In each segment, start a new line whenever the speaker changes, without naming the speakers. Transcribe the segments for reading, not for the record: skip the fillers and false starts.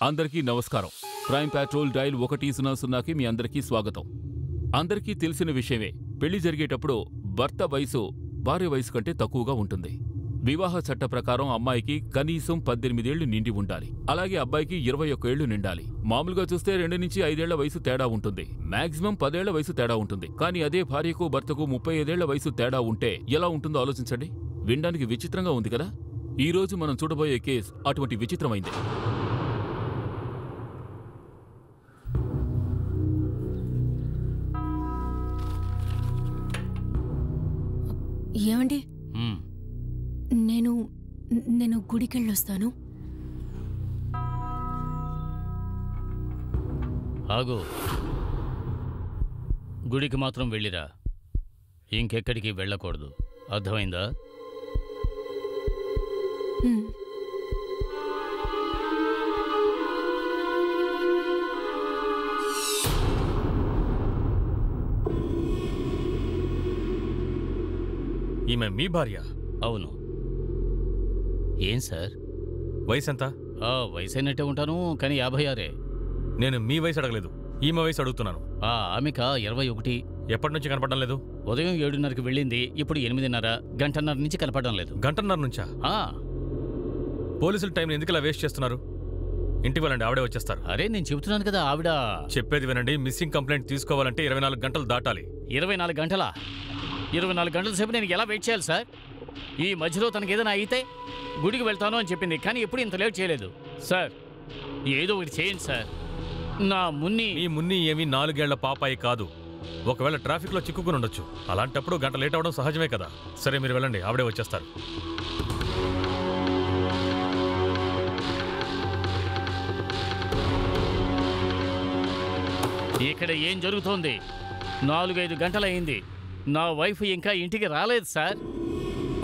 అందరికీ నమస్కారం. Crime petrol dial 100కి మీ అందరికీ స్వాగతం. అందరికీ తెలిసిన విషయమే, పెళ్లి జరిగేటప్పుడు భర్త వయసు భార్య వయసు కంటే తక్కువగా ఉంటుంది. వివాహ చట్ట ప్రకారం అమ్మాయికి కనీసం 18 ఏళ్లు నిండి ఉండాలి. అలాగే అబ్బాయికి 21 ఏళ్లు నిండాలి. మామూలుగా చూస్తే 2 నుంచి 5 ఏళ్ల వయసు తేడా ఉంటుంది. మాక్సిమం 10 ఏళ్ల వయసు తేడా ఉంటుంది. కానీ అదే భార్యకు భర్తకు 35 ఏళ్ల వయసు తేడా ఉంటే ఎలా ఉంటుందో ఆలోచించండి. వినడానికి విచిత్రంగా ఉంది కదా. ఈ రోజు మనం చూడబోయే కేసు అటువంటి విచిత్రమైంది.
ఏమండి, నేను గుడికెళ్ళొస్తాను.
ఆగు, గుడికి మాత్రం వెళ్ళిరా, ఇంకెక్కడికి వెళ్ళకూడదు. అర్థమైందా?
ఈమె మీ భార్య?
అవును. ఏం సార్,
వయసు ఎంత?
వయసు అయినట్టే ఉంటాను, కానీ 56.
నేను మీ వయసు అడగలేదు, ఈమె వయసు అడుగుతున్నాను.
ఆమెక 21.
ఎప్పటి నుంచి కనపడడం లేదు?
ఉదయం 7:30కి వెళ్ళింది, ఇప్పుడు 8:30, గంటన్నర నుంచి కనపడడం లేదు.
గంటన్నర నుంచా? పోలీసులు టైం ఎందుకు ఇలా వేస్ట్ చేస్తున్నారు? ఇంటికి వెళ్ళండి, ఆవిడే వచ్చేస్తారు.
అరే, నేను చెబుతున్నాను కదా, ఆవిడ.
చెప్పేది వినండి, మిస్సింగ్ కంప్లైంట్ తీసుకోవాలంటే 24 గంటలు దాటాలి.
24 గంటలా? 24 గంటల సేపు నేను ఎలా వెయిట్ చేయాలి సార్? ఈ మధ్యలో తనకి ఏదైనా అయితే గుడికి వెళ్తాను అని చెప్పింది, కానీ ఎప్పుడు ఇంత లేట్ చేయలేదు సార్. ఏదో ఒకటి చేయండి సార్. నా
మున్ని ఏమీ 4 ఏళ్ల పాపాయి కాదు. ఒకవేళ ట్రాఫిక్లో చిక్కుకుని ఉండొచ్చు. అలాంటప్పుడు గంట లేట్ అవడం సహజమే కదా. సరే, మీరు వెళ్ళండి, ఆవిడే వచ్చేస్తారు.
ఇక్కడ ఏం జరుగుతోంది? 4-5 గంటలయ్యింది, నా వైఫ్ ఇంకా ఇంటికి రాలేదు సార్.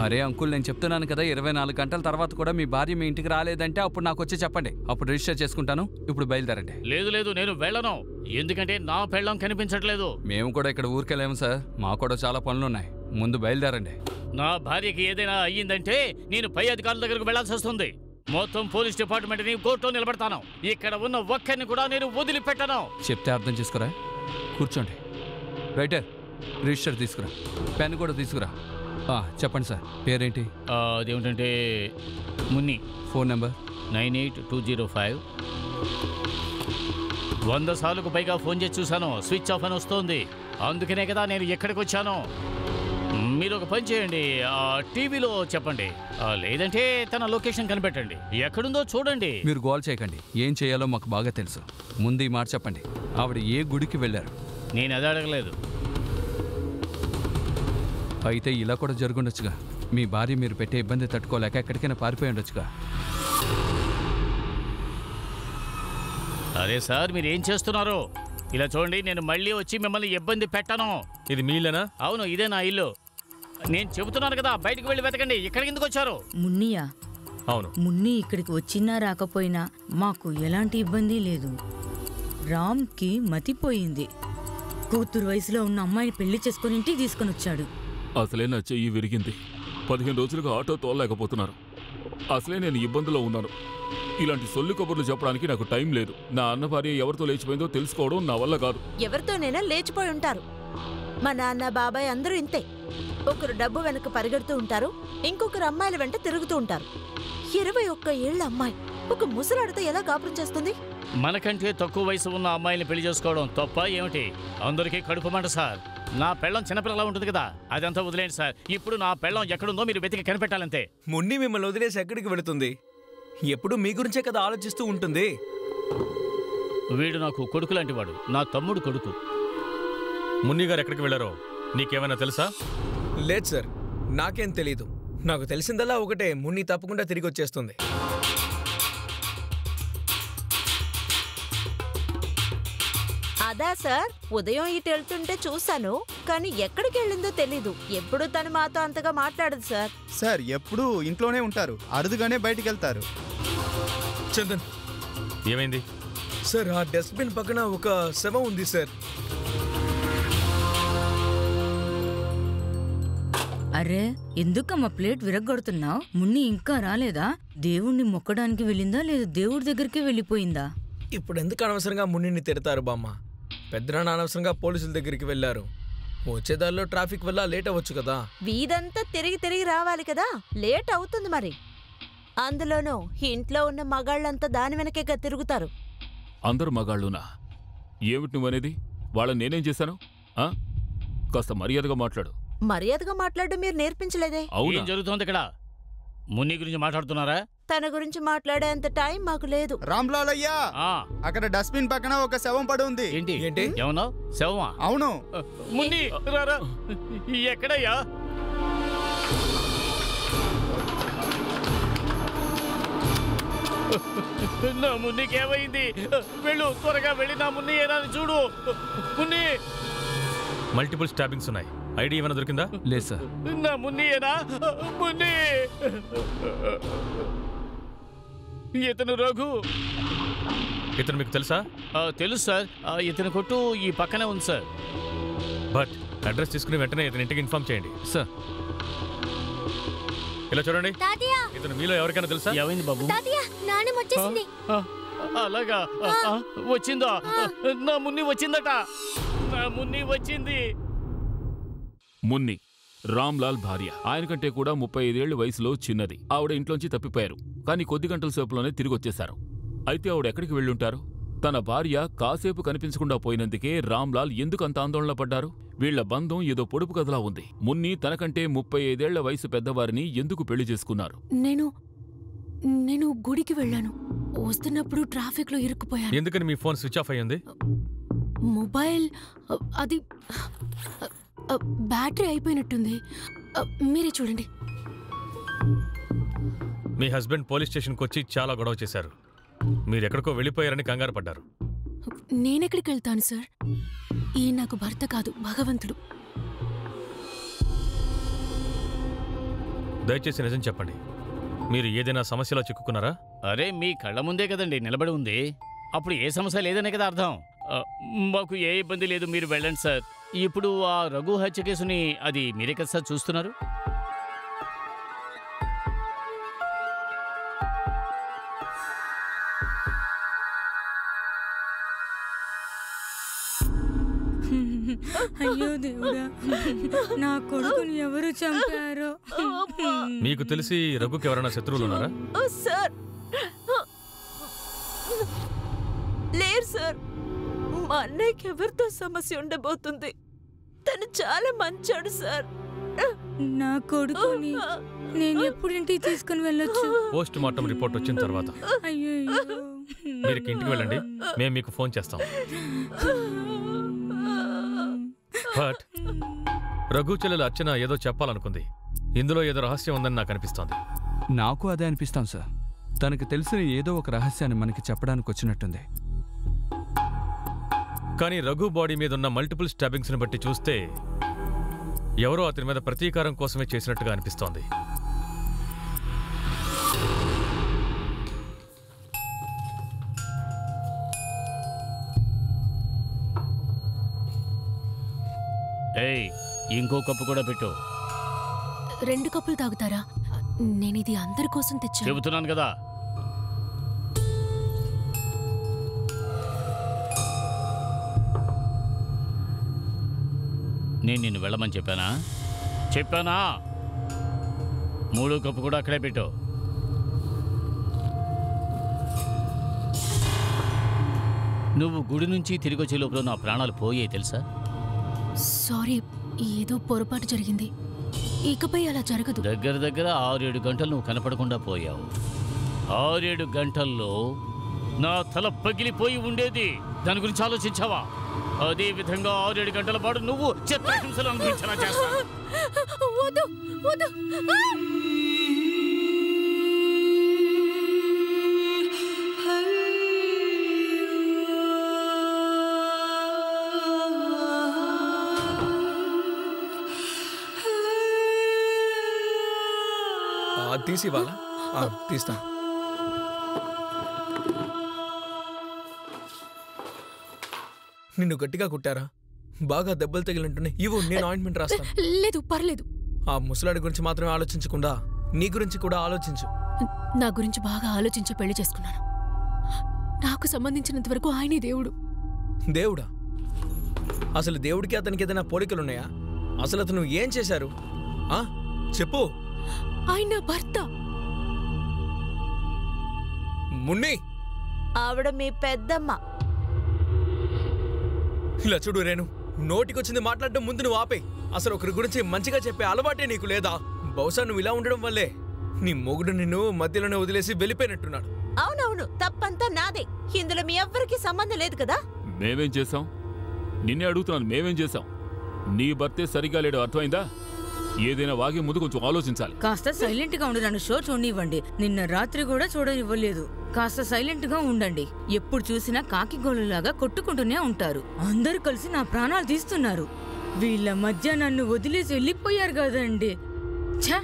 అరే అంకుల్, నేను చెప్తున్నాను కదా, 24 గంటల తర్వాత కూడా మీ భార్య మీ ఇంటికి రాలేదంటే అప్పుడు నాకు వచ్చి చెప్పండి, అప్పుడు రిజిస్టర్ చేసుకుంటాను. ఇప్పుడు బయలుదేరండి.
లేదు, నేను వెళ్ళను, ఎందుకంటే నా పెళ్ళం కనిపించట్లేదు.
మేము కూడా ఇక్కడ ఊరికెళ్ళాము సార్, మాకు కూడా చాలా పనులున్నాయి. ముందు బయలుదేరండి.
నా భార్యకి ఏదైనా అయ్యిందంటే నేను పై అధికారుల దగ్గరకు వెళ్లాల్సి వస్తుంది. మొత్తం పోలీస్ డిపార్ట్మెంట్ని కోర్టులో నిలబడతాను. ఇక్కడ ఉన్న ఒక్కరిని కూడా నేను వదిలిపెట్టను.
చెప్తే అర్థం చేసుకురా. కూర్చోండి. రైటర్, రిజిస్టర్ తీసుకురా, పెన్ కూడా తీసుకురా. చెప్పండి సార్, పేరేంటి?
అదేమిటంటే మున్ని.
Phone number
98-205. 100 సార్లకు పైగా ఫోన్ చేసి చూశాను, స్విచ్ ఆఫ్ అని వస్తోంది. అందుకనే కదా నేను ఎక్కడికి వచ్చాను. మీరు ఒక పని చేయండి, టీవీలో చెప్పండి, లేదంటే తన లొకేషన్ కనిపెట్టండి, ఎక్కడుందో చూడండి.
మీరు గోల్ చేయకండి, ఏం చేయాలో మాకు బాగా తెలుసు. ముందు ఈ మాట చెప్పండి, ఆవిడ ఏ గుడికి వెళ్ళారు?
నేను అది అడగలేదు.
అయితే ఇలా కూడా జరుగుండొచ్చుగా. మీ భార్య మీరు పెట్టే ఇబ్బంది తట్టుకోలేక ఎక్కడికైనా పారిపోయి ఉండొచ్చుగా.
అరే సార్, మీరు ఏం చేస్తున్నారు? ఇలా చూడండి, నేను మళ్ళీ వచ్చి మిమ్మల్ని ఇబ్బంది పెట్టను.
ఇది మీ ఇల్లేనా?
అవును, ఇదే నా ఇల్లు. నేను చెబుతున్నాను కదా, బయటకు వెళ్ళి వెతకండి. ఇక్కడికి ఎందుకు వచ్చారు?
మున్నియా?
అవును.
మున్ని ఇక్కడికి వచ్చినా రాకపోయినా మాకు ఎలాంటి ఇబ్బంది లేదు. రామ్కి మతిపోయింది. కూతురు వయసులో ఉన్న అమ్మాయిని పెళ్లి చేసుకుని ఇంటికి తీసుకుని వచ్చాడు.
అసలే నా చెయ్యి విరిగింది. 15 రోజులుగా ఆటో తోలలేకపోతున్నారు. అసలే నేను ఇబ్బందులో ఉన్నాను. ఇలాంటి సొల్లు కబుర్లు చెప్పడానికి నాకు టైం లేదు. నా అన్న భార్య ఎవరితో లేచిపోయిందో తెలుసుకోవడం నా వల్ల కాదు.
ఎవరితోనైనా లేచిపోయి ఉంటారు. మా నాన్న, బాబాయ్ అందరూ ఇంతే. ఒకరు డబ్బు వెనక పరిగెడుతూ ఉంటారు, ఇంకొకరు అమ్మాయిల వెంట తిరుగుతూ ఉంటారు. 21 ఏళ్ల అమ్మాయి ఒక ముసలాడితో ఎలా కాపురం చేస్తుంది?
మనకంటే తక్కువ వయసు ఉన్న అమ్మాయిని పెళ్లి చేసుకోవడం తప్ప ఏమిటి? అందరికీ కడుపు మంట సార్. నా పెళ్ళం చిన్నపిల్లలా ఉంటుంది కదా, అదంతా వదిలేండి సార్. ఇప్పుడు నా పెళ్ళం ఎక్కడుందో మీరు వెతికి కనిపెట్టాలంతే.
మున్ని మిమ్మల్ని వదిలేసి ఎక్కడికి వెళుతుంది? ఎప్పుడు మీ గురించే కదా ఆలోచిస్తూ ఉంటుంది.
వీడు నాకు కొడుకు లాంటి వాడు, నా తమ్ముడు కొడుకు.
మున్ని గారు ఎక్కడికి వెళ్ళారో నీకేమైనా తెలుసా?
లేదు సార్, నాకేం తెలీదు. నాకు తెలిసిందల్లా ఒకటే, మున్ని తప్పకుండా తిరిగి వచ్చేస్తుంది.
అదా సార్, ఉదయం ఇటు వెళ్తుంటే చూశాను, కానీ ఎక్కడికి వెళ్ళిందో తెలీదు. ఎప్పుడు తను మాతో అంతగా మాట్లాడదు సార్.
సార్ ఎప్పుడూ ఇంట్లోనే ఉంటారు, అరుదుగానే బయటికి వెళ్తారు.
చందన్,
ఏమైంది
సార్? ఆ డస్ట్బిన్ పక్కన ఒక శవం ఉంది సార్.
అరే ఎందుకమ్మా ప్లేట్ విరగ్గొడుతున్నావు? మున్ని ఇంకా రాలేదా? దేవుణ్ణి మొక్కడానికి వెళ్ళిందా లేదా దేవుడి దగ్గరికి వెళ్ళిపోయిందా?
ఇప్పుడు ఎందుకు అనవసరంగా మున్నిని తిడతారు బామ్మ? పెద్దనాన్న అనవసరంగా పోలీసుల దగ్గరికి వెళ్ళారు. వచ్చేదారిలో ట్రాఫిక్ వల్ల లేట్ అవ్వచ్చు కదా.
వీధంతా తిరిగి తిరిగి రావాలి కదా, లేట్ అవుతుంది మరి. అందులోనూ ఇంట్లో ఉన్న మగాళ్ళంతా దాని వెనకేగా తిరుగుతారు.
అందరు మగాళ్ళునా? ఏమిటి నువ్వనేది? వాళ్ళని నేనేం చేశాను? ఆ? కాస్త మర్యాదగా మాట్లాడు.
మర్యాదగా మాట్లాడడం మీరు నేర్పించలేదే.
అవునా?
ఏం జరుగుతోంది ఇక్కడ? మున్ని గురించి మాట్లాడుతున్నారా?
తన గురించి మాట్లాడేంత టైం మాకు లేదు.
రామ్లాల్ అయ్యా,
ఆ,
అక్కడ డస్ట్బిన్ పక్కన ఒక శవం పడి ఉంది.
ఏంటి
ఏంటి?
ఏమన్నావు? శవమా?
అవును.
మున్ని రారా. ఎక్కడయ్యా? నా మున్నికి ఏమైంది? వెళ్ళు, త్వరగా వెళ్ళి నా మున్ని ఏనా చూడు. మున్ని,
మల్టిపుల్ స్టాబింగ్స్ ఉన్నాయి. ఐడి ఏమైనా దొరికిందా?
లేదు సార్.
నా మున్ని ఏనా? మున్ని, ఇతను రఘు.
ఇతను మీకు తెలుసా?
తెలుసు సార్. ఇతని కొట్టు ఈ పక్కనే ఉంది సార్.
బట్ అడ్రస్ తీసుకుని వెంటనే ఇతని ఇంటికి ఇన్ఫార్మ్ చేయండి.
సార్
ఇలా చూడండి. ఇతను మీలో ఎవరికైనా తెలుసా?
ఏమైంది బాబు? అలాగా వచ్చిందా? నా మున్ని వచ్చిందట. నా మున్ని వచ్చింది.
మున్ని రామ్లాల్ భార్య. ఆయన కంటే కూడా 35 ఏళ్ల వయసులో చిన్నది. ఆవిడ ఇంట్లోంచి తప్పిపోయారు, కానీ కొద్ది గంటల సేపులోనే తిరిగి వచ్చేశారు. అయితే ఆవిడ ఎక్కడికి వెళ్ళుంటారు? తన భార్య కాసేపు కనిపించకుండా పోయినందుకే రామ్లాల్ ఎందుకు అంత ఆందోళన పడ్డారు? వీళ్ల బంధం ఏదో పొడుపు కథలా ఉంది. మున్ని తనకంటే 35 ఏళ్ల వయసు పెద్దవారిని ఎందుకు పెళ్లి చేసుకున్నారు?
నేను గుడికి వెళ్ళాను. వస్తున్నప్పుడు ట్రాఫిక్ లో ఇరుక్కుపోయాను.
ఎందుకని మీ ఫోన్ స్విచ్ ఆఫ్ అయ్యింది?
మొబైల్ అది బ్యాటరీ అయిపోయినట్టుంది. మీరే చూడండి.
మీ హస్బెండ్ పోలీస్ స్టేషన్కి వచ్చి చాలా గొడవ చేశారు. మీరు ఎక్కడికో వెళ్ళిపోయారని కంగారు పడ్డారు.
నేనెక్కడికి వెళ్తాను సార్? ఈ నాకు భర్త కాదు, భగవంతుడు.
దయచేసి నిజం చెప్పండి. మీరు ఏదైనా సమస్యలో చిక్కుకున్నారా?
అరే, మీ కళ్ళ ముందే కదండి నిలబడి ఉంది. అప్పుడు ఏ సమస్య లేదనే కదా అర్థం. మాకు ఏ ఇబ్బంది లేదు, మీరు వెళ్ళండి సార్. ఇప్పుడు ఆ రఘు హత్య కేసుని అది మీరే కదా సార్ చూస్తున్నారు?
అయ్యో దేవుడా, నా కొడుకుని ఎవరు చంపారో.
మీకు తెలిసి రఘుకి ఎవరైనా శత్రువులు ఉన్నారా?
సార్ లేరు సార్. మా అన్నయ్యకి ఎవరితో సమస్య ఉండబోతుంది? తను చాలా మంచోడు సార్.
నా కొడుకుని నేను ఎప్పుడు ఇంటికి తీసుకుని వెళ్ళొచ్చు?
పోస్ట్ మార్టం రిపోర్ట్ వచ్చిన తర్వాత.
అయ్యో,
మీరు ఇంటికి వెళ్ళండి, మేము మీకు ఫోన్ చేస్తాం. బట్ రఘు చెల్లెలు అర్చన ఏదో చెప్పాలనుకుంది. ఇందులో ఏదో రహస్యం ఉందని నాకు అనిపిస్తోంది.
నాకు అదే అనిపిస్తాం సార్. తనకు తెలిసిన ఏదో ఒక రహస్యాన్ని మనకి చెప్పడానికి వచ్చినట్టుంది.
కానీ రఘు బాడీ మీద ఉన్న మల్టిపుల్ స్టాబింగ్స్ని బట్టి చూస్తే ఎవరో అతని మీద ప్రతీకారం కోసమే చేసినట్టుగా అనిపిస్తోంది.
ఏయ్, ఇంకో కప్పు కూడా పెట్టు.
2 కప్పులు తాగుతారా? నేనిది అందరి కోసం తెచ్చాను.
చెబుతున్నాను కదా. నేను నిన్ను వెళ్ళమని చెప్పానా? 3 కప్పు కూడా అక్కడే పెట్టు. నువ్వు గుడి నుంచి తిరిగి వచ్చే లోపల నా ప్రాణాలు పోయాయి తెలుసా?
సారీ, ఏదో పొరపాటు జరిగింది. ఇకపై అలా జరగదు.
దగ్గర 6-7 గంటలు నువ్వు కనపడకుండా పోయావు. 6-7 గంటల్లో నా తల పగిలిపోయి ఉండేది. దాని గురించి ఆలోచించావా? అదే విధంగా 6-7 గంటల పాటు నువ్వు చిత్రహింసలు అనుభవించేలా చేస్తావు.
తీసి వాళ్ళ తీస్తా. నిన్ను గట్టిగా కుట్టారా? బాగా దెబ్బలు తగిలింటున్నాయి. ఇవ్వు, నేను ఆయింట్మెంట్ రాస్తాను.
లేదు, పర్లేదు.
ఆ ముసలాడి గురించి మాత్రమే ఆలోచించకుండా నీ గురించి కూడా ఆలోచించు.
నా గురించి బాగా ఆలోచించి పెళ్లి చేసుకున్నాను. నాకు సంబంధించినంత వరకు ఆయనే దేవుడు.
దేవుడా? అసలు దేవుడికి అతనికి ఏదైనా పోలికలున్నాయా? అసలు అతను ఏం చేశారు? చెప్పు.
ఆయన నా భర్త.
మున్ని,
ఆవిడ మీ పెద్దమ్మ.
ఇలా చూడు రేణు, నోటికొచ్చింది మాట్లాడడం ముందు నువ్వు ఆపే. అసలు ఒకరి గురించి మంచిగా చెప్పే అలవాటే నీకు లేదా? బహుశా నువ్వు ఇలా ఉండడం వల్లే నీ మొగుడు నిన్ను మధ్యలోనే వదిలేసి వెళ్ళిపోయినట్టున్నాడు.
అవునవును, తప్పంతా నాదే. ఇందులో మీ ఎవ్వరికీ సంబంధం లేదు కదా.
మేమేం చేశాం? నిన్నే అడుగుతున్నాను, మేమేం చేశాం? నీ భర్తే సరిగా లేడు, అర్థమైందా? ఏదైనా వాగే ముందు కొంచెం ఆలోచించాలి.
కాస్త సైలెంట్ గా ఉండి నన్ను షో చూడనివ్వండి. నిన్న రాత్రి కూడా చూడనివ్వలేదు. కాస్త సైలెంట్ గా ఉండండి. ఎప్పుడు చూసినా కాకి గోళ్ళలాగా కొట్టుకుంటూనే ఉంటారు. అందరూ కలిసి నా ప్రాణాలు తీస్తున్నారు. వీళ్ళ మధ్య నన్ను వదిలేసి వెళ్ళిపోయారు కదండి. ఛా!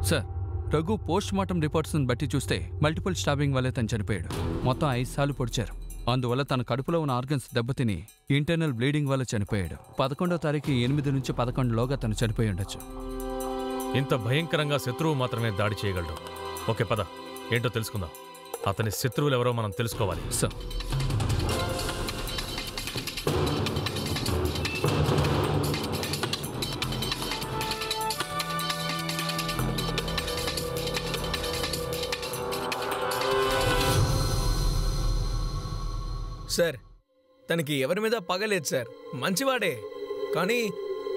సార్, రఘు పోస్ట్ మార్టం రిపోర్ట్స్ని బట్టి చూస్తే మల్టిపుల్ స్టాబింగ్ వల్లే తను చనిపోయాడు. మొత్తం 5 సార్లు పొడిచారు. అందువల్ల తన కడుపులో ఉన్న ఆర్గన్స్ దెబ్బతిని ఇంటర్నల్ బ్లీడింగ్ వల్ల చనిపోయాడు. 11వ తారీఖు 8 నుంచి 11లోగా తను చనిపోయి ఉండొచ్చు.
ఇంత భయంకరంగా శత్రువు మాత్రమే దాడి చేయగలడు. ఓకే, పద, ఏంటో తెలుసుకుందాం. అతని శత్రువులు ఎవరో మనం తెలుసుకోవాలి.
సార్,
సార్, తనకి ఎవరి మీద పగలేదు సార్. మంచివాడే. కానీ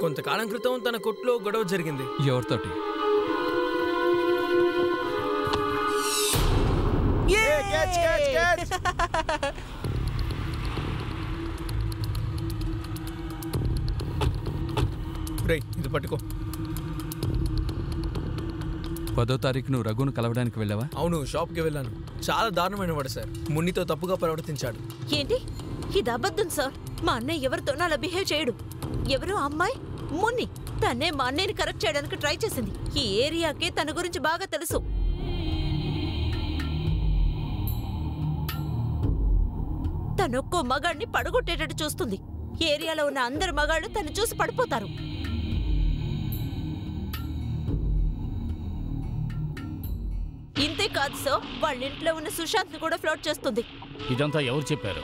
కొంతకాలం క్రితం తన కొట్లో గొడవ జరిగింది.
ఎవరితోటి?
ఇది పట్టుకో.
10వ తారీఖు నువ్వు రఘును కలవడానికి వెళ్ళావా?
అవును, షాప్కి వెళ్ళాను. చాలా దారుణమైన వాడు సార్. మున్నితో తప్పుగా ప్రవర్తించాడు.
ఏంటి? ఇది అబద్ధం సార్. మా అన్నయ్య ఎవరితోనూ అలా బిహేవ్ చేయడు. ఎవరు అమ్మాయి? మున్ని. తనే మా అన్నయ్యని కరెక్ట్ చేయడానికి ట్రై చేసింది. ఈ ఏరియాకే తన గురించి బాగా తెలుసు. తనొక్కో మగాడిని పడగొట్టేటట్టు చూస్తుంది. ఏరియాలో ఉన్న అందరు మగాళ్ళు తను చూసి పడిపోతారు. ఇంతే కాదు సార్, వాళ్ళ ఇంట్లో ఉన్న సుశాంత్ ని కూడా ఫ్లోట్ చేస్తుంది.
ఇదంతా ఎవరు చెప్పారు?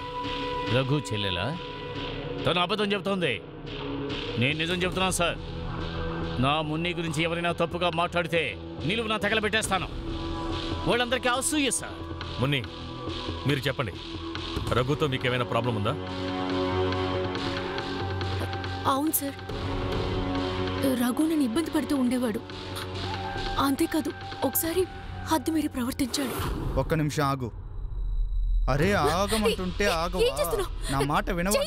రఘు చెల్లెలా? తను అబద్ధం చెబుతోంది. నేను నిజం చెబుతున్నాను సార్. నా మున్ని గురించి ఎవరైనా తప్పుగా మాట్లాడితే నిలువునా తగలబెట్టేస్తాను. వాళ్ళందరికీ అసూయ సార్.
మున్ని, మీరు చెప్పండి, రఘుతో మీకేమైనా ప్రాబ్లం ఉందా?
అవును సార్, రఘు నన్ను ఇబ్బంది పడుతూ ఉండేవాడు. అంతేకాదు, ఒకసారి హద్దు మీరి ప్రవర్తించాడు.
ఒక్క నిమిషం ఆగు. అరే ఆగమంటుంటే ఆగవా? నా మాట వినవా?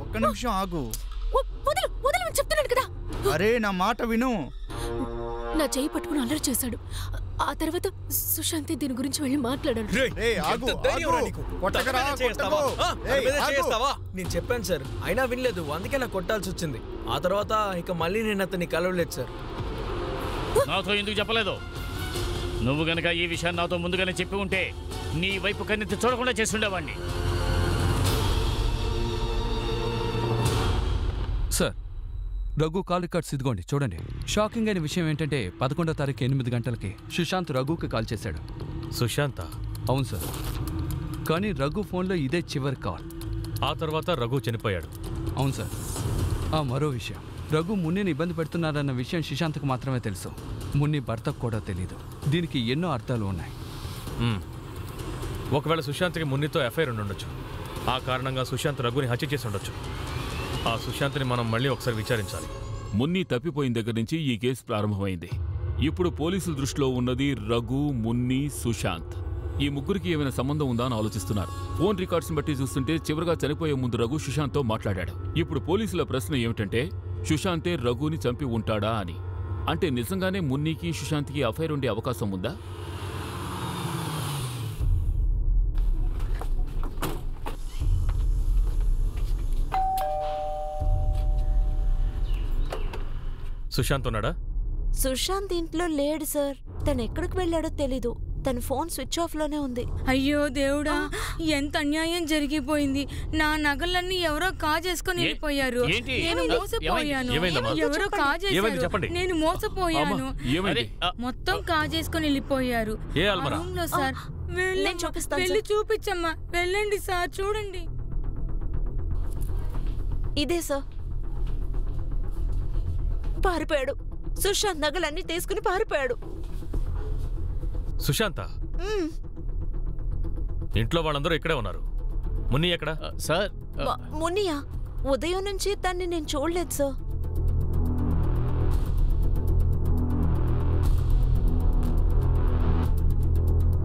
ఒక్క నిమిషం ఆగు.
చెప్తున్నాడు కదా.
అరే నా మాట విను.
నా చెయ్యి పట్టుకుని అల్లరి చేశాడు. ఆ తర్వాత సుశాంతి దీని గురించి వెళ్ళి మాట్లాడాడు.
నేను చెప్పాను సార్, అయినా వినలేదు. అందుకే నాకు కొట్టాల్సి వచ్చింది. ఆ తర్వాత ఇక మళ్ళీ నేను అతన్ని కలవలేదు సార్.
నాతో ఎందుకు చెప్పలేదు? నువ్వు గనక ఈ విషయాన్ని నాతో ముందుగానే చెప్పి ఉంటే నీ వైపు కన్నెత్తి చూడకుండా చేసి ఉండేవాడిని.
సార్, రఘు కాల్ రికార్డ్స్ ఇదిగోండి, చూడండి. షాకింగ్ అయిన విషయం ఏంటంటే 11వ తారీఖు 8 గంటలకి సుశాంత్ రఘుకి కాల్ చేశాడు.
సుశాంత?
అవును సార్, కానీ రఘు ఫోన్లో ఇదే చివరి కాల్.
ఆ తర్వాత రఘు చనిపోయాడు.
అవును సార్. మరో విషయం, రఘు మున్నిని ఇబ్బంది పెడుతున్నారన్న విషయం సుశాంత్కు మాత్రమే తెలుసు. మున్ని భర్తకు కూడా తెలీదు. దీనికి ఎన్నో అర్థాలు ఉన్నాయి.
ఒకవేళ సుశాంత్కి మున్నితో ఎఫ్ఐఆర్ ఉండొచ్చు. ఆ కారణంగా సుశాంత్ రఘుని హత్య చేసి ఉండొచ్చు. ఆ సుశాంత్ని మనం మళ్ళీ ఒకసారి విచారించాలి.
మున్ని తప్పిపోయిన దగ్గర నుంచి ఈ కేసు ప్రారంభమైంది. ఇప్పుడు పోలీసుల దృష్టిలో ఉన్నది రఘు, మున్ని, సుశాంత్. ఈ ముగ్గురికి ఏమైనా సంబంధం ఉందా అని ఆలోచిస్తున్నారు. ఫోన్ రికార్డ్స్ని బట్టి చూస్తుంటే చివరిగా చనిపోయే ముందు రఘు సుశాంత్తో మాట్లాడాడు. ఇప్పుడు పోలీసుల ప్రశ్న ఏమిటంటే, సుశాంతే రఘుని చంపి ఉంటాడా అని. అంటే నిజంగానే మున్నికి సుశాంత్కి అఫైర్ ఉండే అవకాశం ఉందా?
సుశాంత్ ఉన్నాడా?
సుశాంత్ ఇంట్లో లేడు సార్. తను ఎక్కడికి వెళ్ళాడో తెలీదు. తన ఫోన్ స్విచ్ ఆఫ్ లోనే ఉంది.
అయ్యో దేవుడా, ఎంత అన్యాయం జరిగిపోయింది. నా నగలన్నీ ఎవరో కాజేసుకొని వెళ్ళిపోయారు.
ఏంటి?
నేను మోసపోయాను.
ఏమైందమ్మా?
ఎవరో కాజేశారు.
చెప్పండి.
నేను మోసపోయాను.
ఏమైంది?
మొత్తం కాజేసుకొని వెళ్ళిపోయారు.
ఏ అల్మరా?
రూమ్ లో సార్.
నేను చూపిస్తాను
వెళ్ళి చూపించమ్మా. వెళ్ళండి సార్, చూడండి.
ఇదే సార్. పారిపోయాడు. సుశాంత్ నగలన్నీ తీసుకుని పారిపోయాడు.
సుశాంత ఇంట్లో వాళ్ళందరూ ఇక్కడే ఉన్నారు. మున్ని ఎక్కడ?
సార్
మునియా, ఉదయం నుంచి తన్ని నేను చూడలేదు సార్.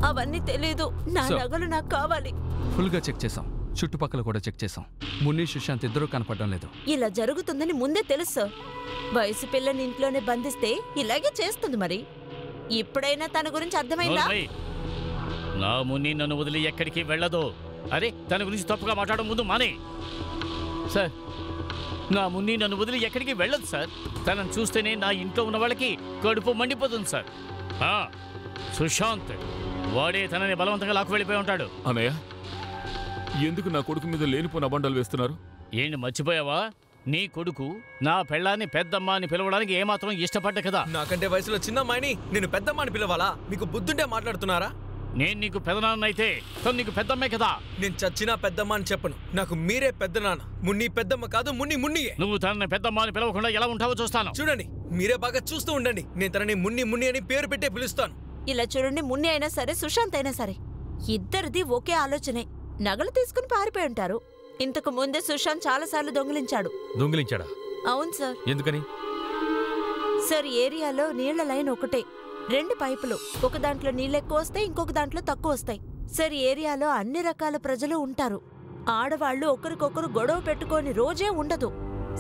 అవన్నీ తెలీదు. నా
సార్.
నగలు నాకు కావాలి.
ఫుల్గా చెక్ చేసాం, చుట్టుపక్కల కూడా చెక్ చేసాం. మున్ని సుశాంత్ ఇద్దరూ కనపడడం లేదు.
ఇలా జరుగుతుందని ముందే తెలుసు సార్. వయసు పిల్లని ఇంట్లోనే బంధిస్తే ఇలాగే చేస్తుంది. మరి ఇప్పుడైనా తన గురించి అర్థమైందా?
నోర్మై. నా మున్ని నన్ను వదిలి ఎక్కడికి వెళ్ళదు. అరే, తన గురించి తప్పుగా మాట్లాడడం ముందు మానే. సార్, నా మున్ని నన్ను వదిలి ఎక్కడికి వెళ్ళదు సార్. తనను చూస్తేనే నా ఇంట్లో ఉన్న వాళ్ళకి కడుపు మండిపోతుంది సార్. సుశాంత్ వాడే తనని బలవంతంగా లాక్కు వెళ్ళిపోయి ఉంటాడు.
అన్నయ్య, ఎందుకు నా కొడుకు మీద లేనిపోయిన అబండాలు వేస్తున్నారు?
ఏంటి మర్చిపోయావా? నీ కొడుకు నా పెళ్ళాన్ని పెద్దమ్మ అని పిలవడానికి ఏమాత్రం ఇష్టపడ్డ కదా.
నాకంటే వయసులో చిన్నమ్మాయిని నేను పెద్దమ్మ అని పిలవాలా? మీకు బుద్ధుంటే మాట్లాడుతున్నారా?
నేను నీకు పెద్దనాన్నైతే తను నీకు పెద్దమ్మే కదా.
నేను చచ్చినా పెద్దమ్మ అని చెప్పను. నాకు మీరే పెద్ద నాన్న. మున్ని పెద్దమ్మ కాదు, మున్ని మున్నియే.
నువ్వు తనని పెద్దమ్మ అని పిలవకుండా ఎలా ఉంటావో చూస్తాను.
చూడండి, మీరే బాగా చూస్తూ ఉండండి. నేను తనని మున్ని మున్ని అని పేరు పెట్టే పిలుస్తాను.
ఇలా చూడండి, మున్ని అయినా సరే సుశాంత్ అయినా సరే ఇద్దరిది ఒకే ఆలోచనే. నగలు తీసుకుని పారిపోయి ఉంటారు. ఇంతకు ముందే సుశాంత్ చాలాసార్లు దొంగిలించాడు.
దొంగిలించాడా?
అవును సార్.
ఎందుకని?
సార్, ఏరియాలో నీళ్ల లైన్ ఒకటే, 2 పైపులు. ఒక దాంట్లో నీళ్ళు ఎక్కువ వస్తాయి, ఇంకొక దాంట్లో తక్కువ వస్తాయి. సార్, ఏరియాలో అన్ని రకాల ప్రజలు ఉంటారు. ఆడవాళ్లు ఒకరికొకరు గొడవ పెట్టుకొని రోజే ఉండదు.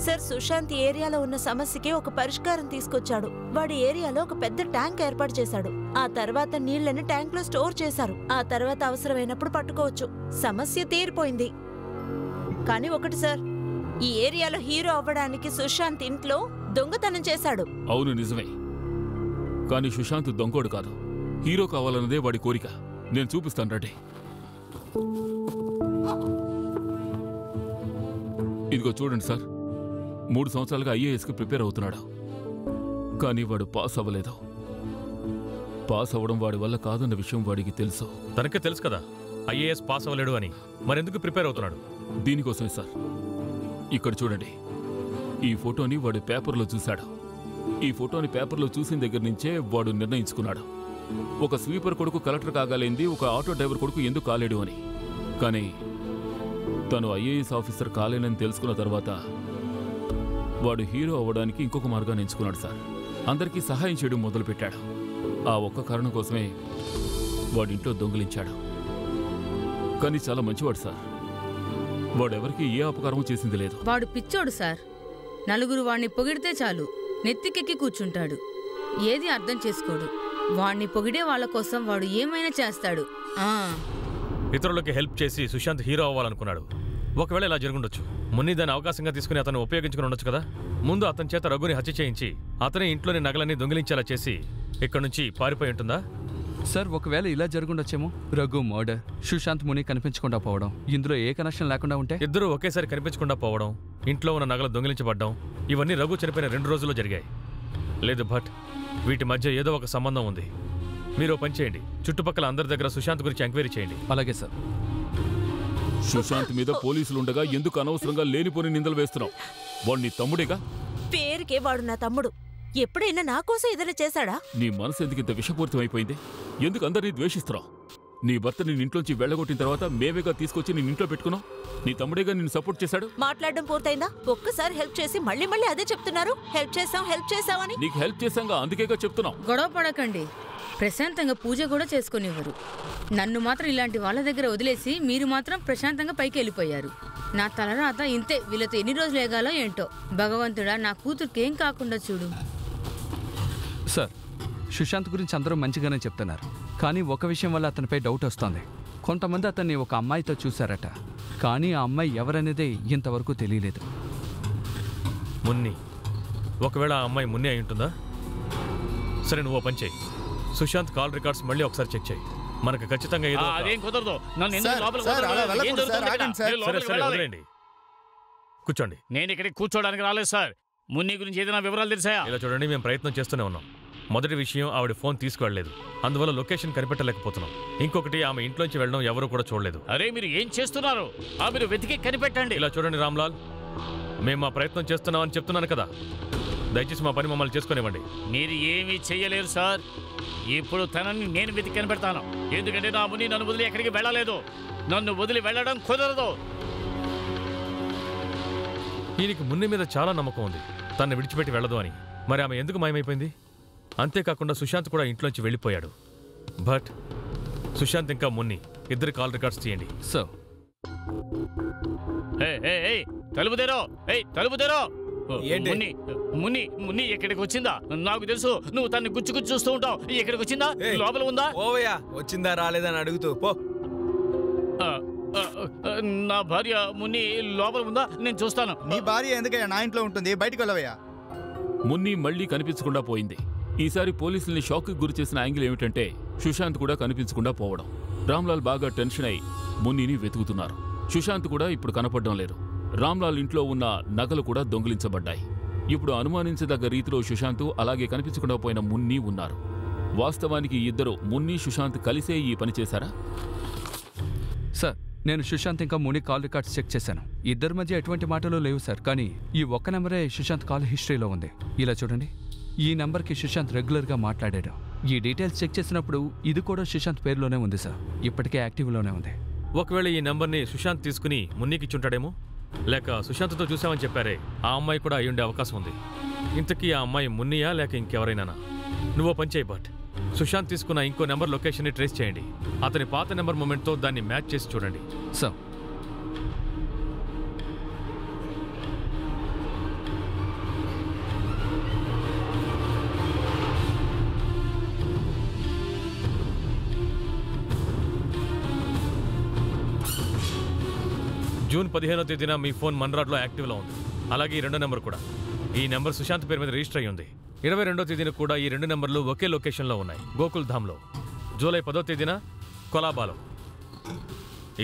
సార్, సుశాంత్ ఏరియాలో ఉన్న సమస్యకి ఒక పరిష్కారం తీసుకొచ్చాడు. వాడి ఏరియాలో ఒక పెద్ద ట్యాంక్ ఏర్పాటు చేశాడు. ఆ తర్వాత నీళ్లను ట్యాంక్ లో స్టోర్ చేశారు. ఆ తర్వాత అవసరమైనప్పుడు పట్టుకోవచ్చు. సమస్య తీరిపోయింది. కానీ ఒకటి సార్, ఈ ఏరియాలో హీరో అవ్వడానికి సుశాంత్ ఇంట్లో దొంగతనం చేశాడు.
అవును, నిజమే. కానీ సుశాంత్ దొంగోడు కాదు. హీరో కావాలన్నదే వాడి కోరిక. నేను చూపిస్తాను రండి. ఇదిగో చూడండి సార్, 3 సంవత్సరాలుగా ఐఏఎస్కి ప్రిపేర్ అవుతున్నాడు. కానీ వాడు పాస్ అవ్వలేదు. పాస్ అవ్వడం వాడి వల్ల కాదన్న విషయం వాడికి తెలుసు.
తనకే తెలుసు కదా ఐఏఎస్ పాస్ అవ్వలేడు అని. మరెందుకు ప్రిపేర్ అవుతున్నాడు?
దీనికోసమే సార్. ఇక్కడ చూడండి, ఈ ఫోటోని వాడు పేపర్లో చూశాడు. ఈ ఫోటోని పేపర్లో చూసిన దగ్గర నుంచే వాడు నిర్ణయించుకున్నాడు, ఒక స్వీపర్ కొడుకు కలెక్టర్ కాగలేంది ఒక ఆటో డ్రైవర్ కొడుకు ఎందుకు కాలేడు అని. కానీ తను ఐఏఎస్ ఆఫీసర్ కాలేనని తెలుసుకున్న తర్వాత వాడు హీరో అవ్వడానికి ఇంకొక మార్గాన్ని ఎంచుకున్నాడు సార్. అందరికీ సహాయం చేయడం మొదలుపెట్టాడు. ఆ ఒక్క కారణం కోసమే వాడింట్లో దొంగిలించాడు. కానీ చాలా మంచివాడు సార్. వాడెవరికి ఏ అపకారమూ చేసింది లేదు.
వాడు పిచ్చోడు సార్. నలుగురు వాణ్ణి పొగిడితే చాలు నెత్తికెక్కి కూర్చుంటాడు. ఏది అర్థం చేసుకోడు. వాణ్ణి పొగిడే వాళ్ళ కోసం వాడు ఏమైనా చేస్తాడు.
ఇతరులకి హెల్ప్ చేసి సుశాంత్ హీరో అవ్వాలనుకున్నాడు. ఒకవేళ ఇలా జరుగుండొచ్చు. మున్ని దాన్ని అవకాశంగా తీసుకుని అతను ఉపయోగించుకుని ఉండొచ్చు కదా. ముందు అతని చేత రఘుని హత్య చేయించి అతని ఇంట్లోని నగలన్నీ దొంగిలించేలా చేసి ఇక్కడి నుంచి పారిపోయి ఉంటుందా?
సార్, ఒకవేళ ఇలా జరుగుండొచ్చేమో. రఘు మర్డర్, సుశాంత్ ముని కనిపించకుండా పోవడం, ఇందులో ఏ కనెక్షన్ లేకుండా ఉంటే?
ఇద్దరు ఒకేసారి కనిపించకుండా పోవడం, ఇంట్లో ఉన్న నగలు దొంగిలించబడ్డం, ఇవన్నీ రఘు చనిపోయిన 2 రోజుల్లో జరిగాయి. లేదు భట్, వీటి మధ్య ఏదో ఒక సంబంధం ఉంది. మీరు పని చేయండి, చుట్టుపక్కల అందరి దగ్గర సుశాంత్ గురించి ఎంక్వైరీ చేయండి.
అలాగే సార్.
సుశాంత్ మీద పోలీసులు ఉండగా ఎందుకు అనవసరంగా లేనిపోని నిందలు వేస్తున్నావు? వాడిని తమ్ముడేగా.
పేరుకే వాడు నా తమ్ముడు. ఎప్పుడైనా నా కోసం ఏదైనా చేశాడా?
నీ మనసు ఎందుకు ఇంత విషపూరితం అయిపోయింది? ఎందుకు అందరినీ ద్వేషిస్తున్నావు? నీ భర్త నీ ఇంట్లోంచి వెళ్ళగొట్టిన తర్వాత మేమేగా తీసుకొచ్చి నీ ఇంట్లో పెట్టుకున్నావు. నీ తమ్ముడేగా నిన్ను సపోర్ట్ చేశాడు.
మాట్లాడడం పూర్తయిందా? ఒక్కసారి హెల్ప్ చేసి మళ్ళీ మళ్ళీ అదే చెప్తున్నారు, హెల్ప్ చేసావని.
నీకు హెల్ప్ చేశాంగా, అందుకేగా చెప్తున్నావు.
గొడవ పడకండి. ప్రశాంతంగా పూజ కూడా చేసుకునేవారు. నన్ను మాత్రం ఇలాంటి వాళ్ళ దగ్గర వదిలేసి మీరు మాత్రం ప్రశాంతంగా పైకి వెళ్ళిపోయారు. నా తలరాత ఇంతే. వీళ్ళతో ఎన్ని రోజులు ఎగాలో ఏంటో. భగవంతుడా, నా కూతురికి ఏం కాకుండా చూడు.
సార్, సుశాంత్ గురించి అందరూ మంచిగానే చెప్తున్నారు. కానీ ఒక విషయం వల్ల అతనిపై డౌట్ వస్తుంది. కొంతమంది అతన్ని ఒక అమ్మాయితో చూశారట. కానీ ఆ అమ్మాయి ఎవరనేదే ఇంతవరకు తెలియలేదు.
మున్ని, ఒకవేళ ఆ అమ్మాయి మున్ని అయి ఉంటుందా? సరే, నువ్వు పని చేయి. సుశాంత్ కాల్ రికార్డ్స్ మళ్ళీ ఒకసారి చెక్ చేయి. మనకు ఖచ్చితంగా ఏదో
అదేం కుదరదు. నన్ను ఎందుకు
సార్,
లోపలికి
సార్,
వదలరు?
అలా వెళ్ళకూడదు
ఏం జరుగుతుంది
సార్,
ఇక్కడ?
ఆగండి సార్.
నేను
సరే
లోపలికి
సరే
వెళ్ళాలి.
వదిలేండి. కూర్చోండి.
నేను ఇక్కడికి కూర్చోడానికి రాలేదు సార్. మున్ని గురించి ఏదైనా వివరాలు తెలిసాయా?
ఇలా చూడండి, మేము ప్రయత్నం చేస్తూనే ఉన్నాం. మొదటి విషయం, ఆవిడ ఫోన్ తీసుకువెళ్ళలేదు, అందువల్ల లొకేషన్ కనిపెట్టలేకపోతున్నాం. ఇంకొకటి, ఆమె ఇంట్లోంచి వెళ్ళడం ఎవరు కూడా చూడలేదు.
అరే మీరు ఏం చేస్తున్నారు? మీరు వెతికి కనిపెట్టండి.
ఇలా చూడండి రామ్లాల్, మేము మా ప్రయత్నం చేస్తున్నామని చెప్తున్నాను కదా, దయచేసి మా పని మమ్మల్ని చేసుకునివ్వండి.
మీరు ఏమీ చెయ్యలేరు సార్. ఇప్పుడు తనని నేను వెతికి కనిపెడతాను. ఎందుకంటే నా ముని నన్ను వదిలి ఎక్కడికి వెళ్ళలేదు. నన్ను వదిలి వెళ్ళడం కుదరదు.
ఈయనకి మున్ని మీద చాలా నమ్మకం ఉంది, తను విడిచిపెట్టి వెళ్ళదు అని. మరి ఆమె ఎందుకు మాయమైపోయింది? అంతేకాకుండా సుశాంత్ కూడా ఇంట్లోంచి వెళ్ళిపోయాడు. బట్ సుశాంత్ ఇంకా మున్ని ఇద్దరు కాల్ రికార్డ్స్ తీయండి.
సార్
తలుపు తెరో, తలుపు తెరో.
ఏంటి?
మున్ని మున్ని మున్ని ఎక్కడికి వచ్చిందా? నాకు తెలుసు నువ్వు తన్ని గుచ్చి గుచ్చి చూస్తూ ఉంటావు. ఎక్కడికి వచ్చిందా?
ఏయ్,
లోపల ఉందా?
ఓవయ్యా, వచ్చిందా రాలేదని అడుగుతూ పో.
ఆ, ఆ, ఆ, నా భార్య మున్ని లోపల ఉందా? నేను చూస్తాను.
నీ భార్య ఎందుకయ్యా నా ఇంట్లో ఉంటుంది, బయటికి వెళ్ళవయ్యా.
మున్ని మళ్లీ కనిపించకుండా పోయింది. ఈసారి పోలీసుల్ని షాక్కి గురిచేసిన యాంగిల్ ఏమిటంటే సుశాంత్ కూడా కనిపించకుండా పోవడం. రామ్లాల్ బాగా టెన్షన్ అయి మున్నిని వెతుకుతున్నారు. సుశాంత్ కూడా ఇప్పుడు కనపడడం లేదు. రామ్లాల్ ఇంట్లో ఉన్న నగలు కూడా దొంగిలించబడ్డాయి. ఇప్పుడు అనుమానించదగ్గ రీతిలో సుశాంత్ అలాగే కనిపించకుండా పోయిన మున్ని ఉన్నారు. వాస్తవానికి ఇద్దరు మున్ని సుశాంత్ కలిసే ఈ పని చేశారా?
సార్, నేను సుశాంత్ ఇంకా ముని కాల్ రికార్డ్స్ చెక్ చేశాను. ఇద్దరి మధ్య ఎటువంటి మాటలు లేవు సార్. కానీ ఈ ఒక్క నెంబరే సుశాంత్ కాల్ హిస్టరీలో ఉంది. ఇలా చూడండి, ఈ నెంబర్కి సుశాంత్ రెగ్యులర్గా మాట్లాడాడు. ఈ డీటెయిల్స్ చెక్ చేసినప్పుడు ఇది కూడా సుశాంత్ పేరులోనే ఉంది సార్. ఇప్పటికే యాక్టివ్లోనే ఉంది.
ఒకవేళ ఈ నెంబర్ని సుశాంత్ తీసుకుని మున్నికి చుంటాడేమో, లేక సుశాంత్తో చూసామని చెప్పారే ఆ అమ్మాయి కూడా అయ్యుండే అవకాశం ఉంది. ఇంతకీ ఆ అమ్మాయి మున్నియా లేక ఇంకెవరైనా? నువ్వు పని చేయి బట్ సుశాంత్ తీసుకున్న ఇంకో నెంబర్ లొకేషన్ని ట్రేస్ చేయండి. అతని పాత నెంబర్ మూమెంట్తో దాన్ని మ్యాచ్ చేసి చూడండి.
సార్,
జూన్ 15వ తేదీన మీ ఫోన్ మన్రాడ్లో యాక్టివ్లో ఉంది. అలాగే ఈ రెండో నెంబర్ కూడా. ఈ నెంబర్ సుశాంత్ పేరు మీద రిజిస్టర్ అయ్యి ఉంది. 22వ తేదీన కూడా ఈ రెండు నెంబర్లు ఒకే లొకేషన్లో ఉన్నాయి, గోకుల్ ధామ్లో. జూలై 10వ తేదీన కొలాబాలో.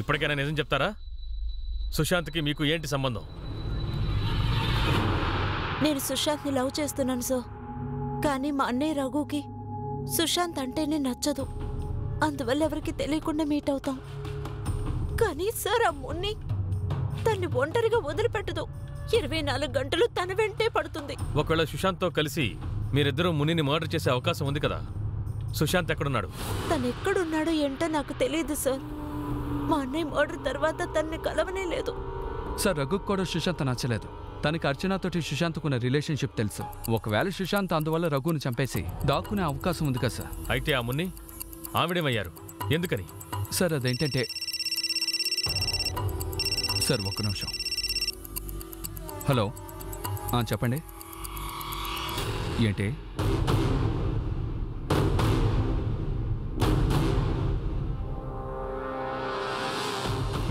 ఇప్పటికైనా నిజం చెప్తారా? సుశాంత్కి మీకు ఏంటి సంబంధం?
నేను సుశాంత్ని లవ్ చేస్తున్నాను సార్. కానీ మా అన్నయ్య రఘుకి సుశాంత్ అంటేనే నచ్చదు. అందువల్ల ఎవరికి తెలియకుండా మీట్ అవుతాం. కానీ సార్, ఆ మున్ని తన్ని ఒంటరిగా వదిలిపెట్టదు. 24 గంటలు తన వెంటే పడుతుంది.
ఒకవేళ సుశాంత్తో కలిసి మీరిద్దరూ మునిని మర్డర్ చేసే అవకాశం ఉంది కదా. సుశాంత్ ఎక్కడున్నాడు?
తను ఎక్కడున్నాడో ఏంటో నాకు తెలియదు సార్. మా అన్నయ్య మర్డర్ తర్వాత తన్ని కలవనే లేదు.
సార్, రఘుకు కూడా సుశాంత్ నచ్చలేదు. తనకి అర్చనతోటి సుశాంత్కున్న రిలేషన్షిప్ తెలుసు. ఒకవేళ సుశాంత్ అందువల్ల రఘుని చంపేసి దాక్కునే అవకాశం ఉంది కదా సార్.
అయితే ఆ మున్ని ఆవిడేమయ్యారు? ఎందుకని?
సార్, అదేంటంటే సార్, ఒక్క నిమిషం. హలో, చెప్పండి. ఏంటి?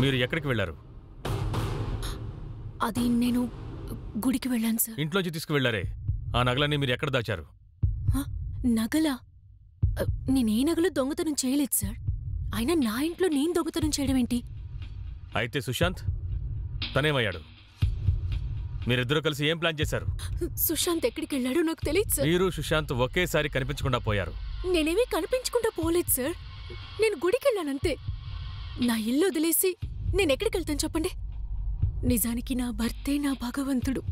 మీరు ఎక్కడికి వెళ్ళారు?
అది నేను గుడికి వెళ్ళాను సార్.
ఇంట్లోంచి తీసుకువెళ్లారే ఆ నగలన్నీ మీరు ఎక్కడ దాచారు?
నగలా? నేనే నగలు దొంగతనం చేయలేదు సార్. అయినా నా ఇంట్లో నేను దొంగతనం చేయడం ఏంటి?
అయితే సుశాంత్ తనేమయ్యాడు? మీరిద్దరూ కలిసి ఏం ప్లాన్ చేశారు?
సుశాంత్ ఎక్కడికి వెళ్ళాడో నాకు తెలియదు సార్.
మీరు సుశాంత్ ఒకేసారి కనిపించకుండా పోయారు.
నేనేమీ కనిపించకుండా పోలేదు సార్. నేను గుడికి వెళ్ళానంతే. నా ఇల్లు వదిలేసి నేను ఎక్కడికి వెళ్తాను చెప్పండి? నిజానికి నా భర్తే నా భగవంతుడు.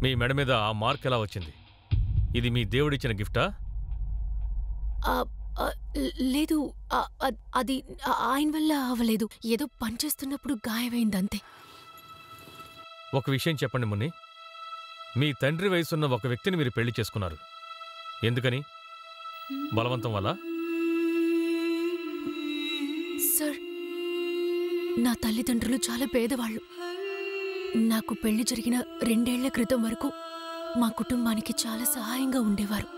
మీ మెడ మీద ఆ మార్క్ ఎలా వచ్చింది? ఇది మీ దేవుడిచ్చిన గిఫ్టా?
లేదు, అది ఆయన వల్ల అవ్వలేదు. ఏదో పనిచేస్తున్నప్పుడు గాయమైందంతే.
ఒక విషయం చెప్పండి మున్ని, మీ తండ్రి వయసున్న ఒక వ్యక్తిని మీరు పెళ్లి చేసుకున్నారు. ఎందుకని? బలవంతం వల్ల?
సార్, నా తల్లిదండ్రులు చాలా పేదవాళ్ళు. నాకు పెళ్లి జరిగిన 2 ఏళ్ల క్రితం వరకు మా కుటుంబానికి చాలా సహాయంగా ఉండేవారు.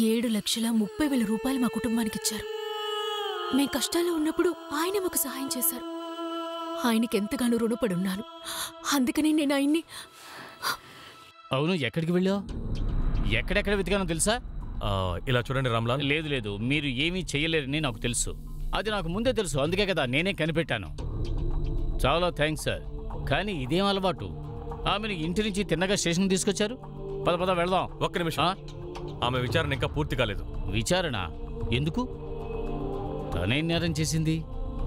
7,30,000 రూపాయలు మా కుటుంబానికిచ్చారు. మేం కష్టాల్లో ఉన్నప్పుడు ఆయన మాకు సహాయం చేశారు. ఆయనకి ఎంతగానో రుణపడున్నాను. అందుకని నేను ఆయన్ని...
అవును, ఎక్కడికి వెళ్ళావు? ఎక్కడెక్కడ వెతికానో తెలుసా?
ఇలా చూడండి రామ్లాల్.
లేదు లేదు, మీరు ఏమీ చేయలేరని నాకు తెలుసు. అది నాకు ముందే తెలుసు, అందుకే కదా నేనే కనిపెట్టాను. చాలా థ్యాంక్స్ సార్. కానీ ఇదేం అలవాటు? ఆమెను ఇంటి నుంచి తిన్నగా స్టేషన్ తీసుకొచ్చారు. పద పద వెళదాం.
ఒక్క నిమిషం. ఆమె విచారణ ఇంకా పూర్తి కాలేదు.
విచారణ ఎందుకు? తనేం నేరం చేసింది?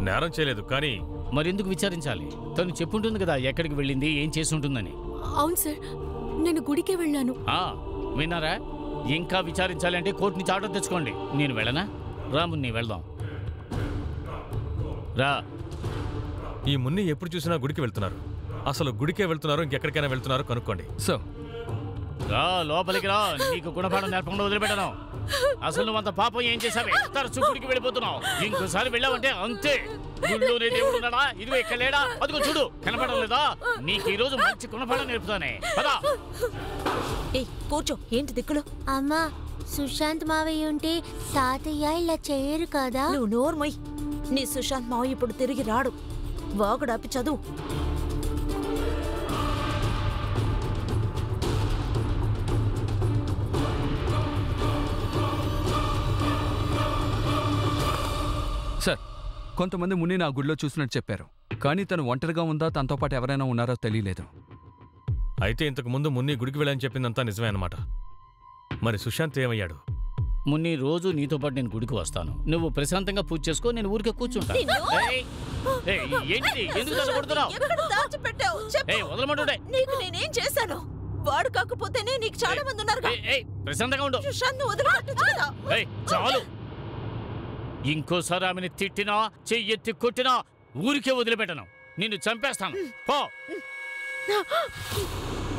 నేరం చేయలేదు, కానీ
మరెందుకు విచారించాలి? తను చెప్పుంటుంది కదా ఎక్కడికి వెళ్ళింది, ఏం చేసి ఉంటుందని.
అవును సార్, నేను గుడికే వెళ్ళాను.
విన్నారా? ఇంకా విచారించాలి అంటే కోర్టు నుంచి ఆర్డర్ తెచ్చుకోండి. నేను వెళ్ళనా? రాముని వెళ్దాం రా.
ఈ మున్ని ఎప్పుడు చూసినా గుడికి వెళ్తున్నారు. అసలు గుడికే వెళ్తున్నారు, ఇంకెక్కడికైనా వెళ్తున్నారు కనుక్కోండి.
సో
రా, లోపలికి రా. నీకు గుణపాఠం నేర్పకుండా వదిలిపెట్టను. అసలు నువ్వంత పాపం ఏం చేసావే? తరచు గుడికి వెళ్ళిపోతున్నావు. ఇంకోసారి వెళ్ళావంటే అంతే. గుళ్ళోనే దేవుడు ఉన్నాడా? ఇదిగో ఇక్కడ లేడా? అదిగో చూడు, కనపడడం లేదా? నీకు ఈ రోజు మంచి గుణపాఠం నేర్పుతానే. పదా.
కూర్చో. ఏంటి దిక్కులు?
అమ్మా, సుశాంత్ మావయ్య ఉంటే తాతయ్య ఇలా చేయరు కదా.
నువ్వు నోర్మోయ్. నీ సుశాంత్ మావయ్య ఇప్పుడు తిరిగి రాడు. వాగుడాపి చదువు.
సార్, కొంతమంది మున్ని నా గుడిలో చూసినట్టు చెప్పారు. కానీ తను ఒంటరిగా ఉందా, తనతో పాటు ఎవరైనా ఉన్నారో తెలియలేదు.
అయితే ఇంతకు ముందు మున్ని గుడికి వెళ్ళని చెప్పిందంతా నిజమే అన్నమాట. మరి సుశాంత్ ఏమయ్యాడు?
మున్ని, రోజు నీతో పాటు నేను గుడికి వస్తాను. నువ్వు ప్రశాంతంగా పూజ చేసుకో, నేను ఊరికే కూర్చుంటాను. ఏంటి? ఎందుకు తలపడుతున్నావు? వదలమంటుండే.
నీకు నేనేం చేశాను? వాడు కాకపోతేనే నీకు చాలా మంది ఉన్నారు.
ప్రశాంతంగా ఉండు.
సుశాంత్
చాలు. ఇంకోసారి ఆమెను తిట్టినా, చెయ్యెత్తి కొట్టినా ఊరికే వదిలిపెట్టను. నిన్ను చంపేస్తాను. పో.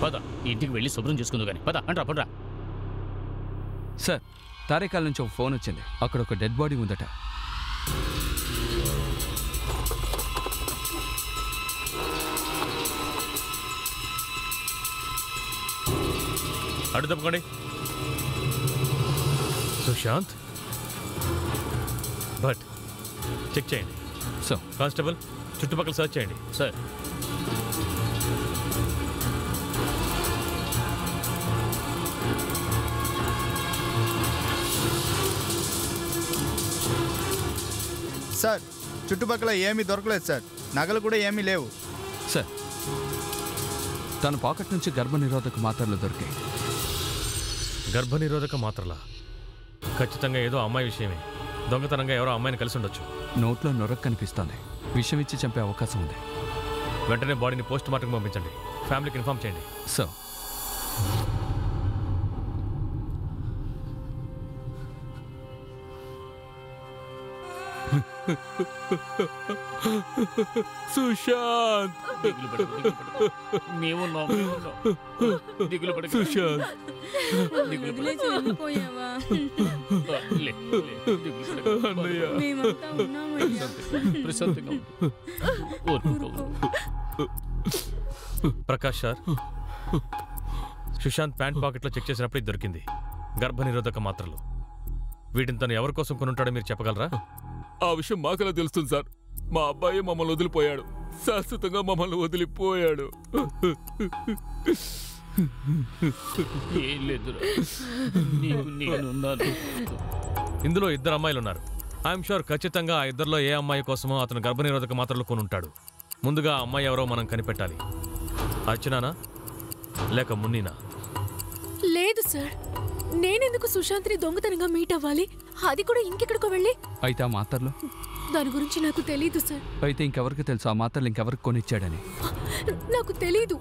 పద, ఇంటికి వెళ్ళి శుభ్రం చేసుకుందు కానీ. పద అంట్రా, పడ్రా.
సార్, తారేకాల నుంచి ఒక ఫోన్ వచ్చింది. అక్కడ ఒక డెడ్ బాడీ ఉందట.
అడు తప్పకండి. సుశాంత్ బట్ చెక్ చేయండి.
సో
కానిస్టేబుల్, చుట్టుపక్కల సర్చ్ చేయండి.
సార్.
సార్, చుట్టుపక్కల ఏమీ దొరకలేదు సార్. నగలు కూడా ఏమీ లేవు
సార్. తన పాకెట్ నుంచి గర్భనిరోధక మాత్రలు దొరికాయి.
గర్భనిరోధక మాత్రలా? ఖచ్చితంగా ఏదో అమ్మాయి విషయమే. దొంగతనంగా ఎవరో అమ్మాయిని కలిసి ఉండొచ్చు.
నోట్లో నొరక్ కనిపిస్తోంది. విషం ఇచ్చి చంపే అవకాశం ఉంది.
వెంటనే బాడీని పోస్ట్ మార్టంకి పంపించండి. ఫ్యామిలీకి ఇన్ఫార్మ్ చేయండి.
సో
సుశాంత్,
దిగులు పడకు.
సుశాంత్, ప్రకాష్ సార్, సుశాంత్ ప్యాంట్ పాకెట్లో చెక్ చేసినప్పుడు ఇది దొరికింది. గర్భనిరోధక మాత్రలు. వీటిని తను ఎవరి కోసం కొనుంటాడో మీరు చెప్పగలరా?
ఆ విషయం మాకెలా తెలుస్తుంది సార్? మా అబ్బాయి మమ్మల్ని వదిలిపోయాడు. శాశ్వతంగా మమ్మల్ని వదిలిపోయాడు.
ఏం లేదు, నేనున్నాను.
ఇందులో 2 అమ్మాయిలు ఉన్నారు. ఐఎమ్ షూర్ ఖచ్చితంగా ఆ 2లో ఏ అమ్మాయి కోసమో అతను గర్భనిరోధక మాత్రలు కొనుంటాడు. ముందుగా ఆ అమ్మాయి ఎవరో మనం కనిపెట్టాలి. అర్చనానా లేక మున్నీనా?
లేదు సార్, నేనెందుకు సుశాంత్ని దొంగతనంగా మీట్ అవ్వాలి? అది కూడా ఇంకెక్కడికో వెళ్ళి.
అయితే ఆ మాత్రలు?
దాని గురించి నాకు తెలీదు సార్.
అయితే ఇంకెవరికి తెలుసు ఆ మాత్రలు ఇంకెవరికి కొనిచ్చాడని?
నాకు తెలీదు.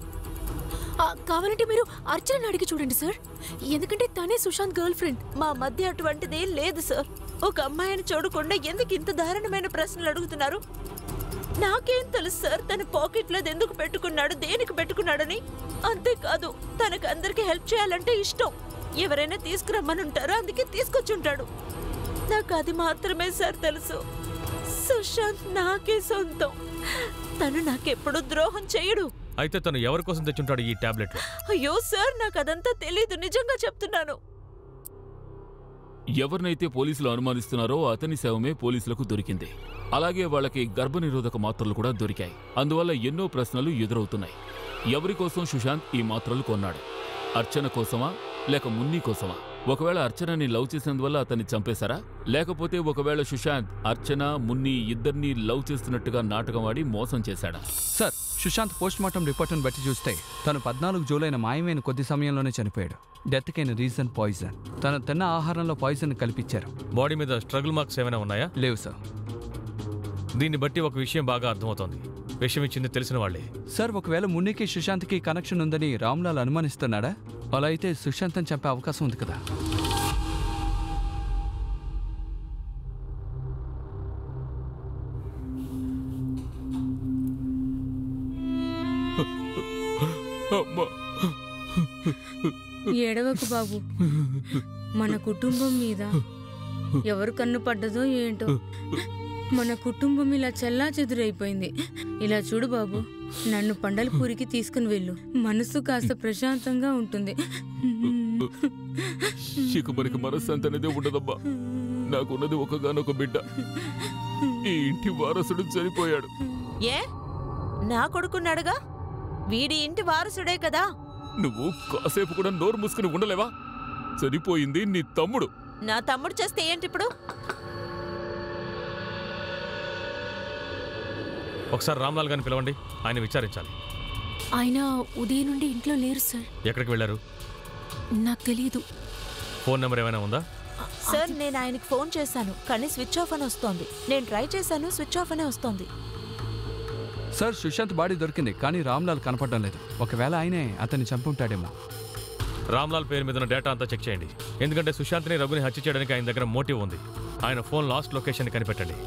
కావాలంటే మీరు అర్చనని అడిగి చూడండి సార్. ఎందుకంటే తనే సుశాంత్ గర్ల్ ఫ్రెండ్.
మా మధ్య అటువంటిదేం లేదు సార్. ఒక అమ్మాయిని చూడకుండా ఎందుకు ఇంత దారుణమైన ప్రశ్నలు అడుగుతున్నారు? నాకేం తెలుసు సార్ తన పాకెట్లో ఎందుకు పెట్టుకున్నాడు, దేనికి పెట్టుకున్నాడని. అంతేకాదు, తనకు అందరికీ హెల్ప్ చేయాలంటే ఇష్టం. ఎవరైనా తీసుకురమ్మని ఉంటారో అందుకే తీసుకొచ్చుంటాడు. నాకు అది మాత్రమే సార్ తెలుసు. సుశాంత్ నాకే సొంతం. తను నాకెప్పుడు ద్రోహం చేయడు.
అయితే తను ఎవరి కోసం తెచ్చుంటాడు ఈ టాబ్లెట్?
అయ్యో సార్, నాకు అదంతా తెలీదు, నిజంగా చెప్తున్నాను.
ఎవరినైతే పోలీసులు అనుమానిస్తున్నారో అతని శవమే పోలీసులకు దొరికింది. అలాగే వాళ్ళకి గర్భనిరోధక మాత్రలు కూడా దొరికాయి. అందువల్ల ఎన్నో ప్రశ్నలు ఎదురవుతున్నాయి. ఎవరి కోసం సుశాంత్ ఈ మాత్రలు కొన్నాడు? అర్చన కోసమా లేక మున్ని కోసమా? ఒకవేళ అర్చనని లవ్ చేసినందువల్ల అతన్ని చంపేశారా, లేకపోతే ఒకవేళ సుశాంత్ అర్చన మున్ని ఇద్దరినీ లవ్ చేస్తున్నట్టుగా నాటకం ఆడి మోసం చేశాడా?
సార్, సుశాంత్ పోస్ట్మార్టం రిపోర్ట్ను బట్టి చూస్తే తను 14 జూలైన మాయమైన కొద్ది సమయంలోనే చనిపోయాడు. డెత్కైన రీజన్ పాయిజన్. తను తిన్న ఆహారంలో పాయిజన్ కల్పించారు.
బాడీ మీద స్ట్రగుల్ మార్క్స్ ఏమైనా ఉన్నాయా?
లేవు సార్.
దీన్ని బట్టి ఒక విషయం బాగా అర్థమవుతోంది. విషయం ఇచ్చింది తెలిసిన వాళ్లే.
సార్, ఒకవేళ మున్నికి సుశాంత్కి కనెక్షన్ ఉందని రామ్లాల్ అనుమానిస్తున్నాడా? అలా అయితే సుశాంత్ని చంపే అవకాశం ఉంది కదా.
ఏడవకు బాబు, మన కుటుంబం మీద ఎవరు కన్ను పడ్డదో ఏంటో, మన కుటుంబం ఇలా చెల్లా చెదురైపోయింది. ఇలా చూడు బాబు, నన్ను పండలపూరికి తీసుకుని వెళ్ళు, మనసు కాస్త ప్రశాంతంగా ఉంటుంది.
ఇక మనకి మనశ్శాంతి అనేది ఉండదమ్మా. నాకున్నది ఒకగానొక బిడ్డ. ఈ ఇంటి వారసుడు చనిపోయాడు.
ఏ, నా కొడుకున్నాడుగా, వీడి ఇంటి వారసుడే కదా.
నువ్వు కాసేపు కూడా నోరు మూసుకుని ఉండలేవా? చనిపోయింది నీ తమ్ముడు.
నా తమ్ముడు చేస్తే ఏంటి ఇప్పుడు?
ఒకసారి రామ్లాల్ గారిని పిలవండి, ఆయన విచారించాలి.
ఆయన ఉదయం నుండి ఇంట్లో లేరు సార్.
ఎక్కడికి వెళ్ళారు?
నాకు తెలియదు.
ఫోన్ నెంబర్ ఏమైనా ఉందా?
సార్, నేను ఆయనకి ఫోన్ చేశాను కానీ స్విచ్ ఆఫ్ అని వస్తోంది. నేను ట్రై చేశాను, స్విచ్ ఆఫ్ అనే వస్తోంది.
సార్, సుశాంత్ బాడీ దొరికింది కానీ రామ్లాల్ కనపడడం లేదు. ఒకవేళ ఆయనే అతన్ని చంపుంటాడేమో.
రామ్లాల్ పేరు మీద ఉన్న డేటా అంతా చెక్ చేయండి. ఎందుకంటే సుశాంత్ని రఘుని హత్య చేయడానికి ఆయన దగ్గర మోటివ్ ఉంది. ఆయన ఫోన్ లాస్ట్ లొకేషన్ కనిపెట్టండి.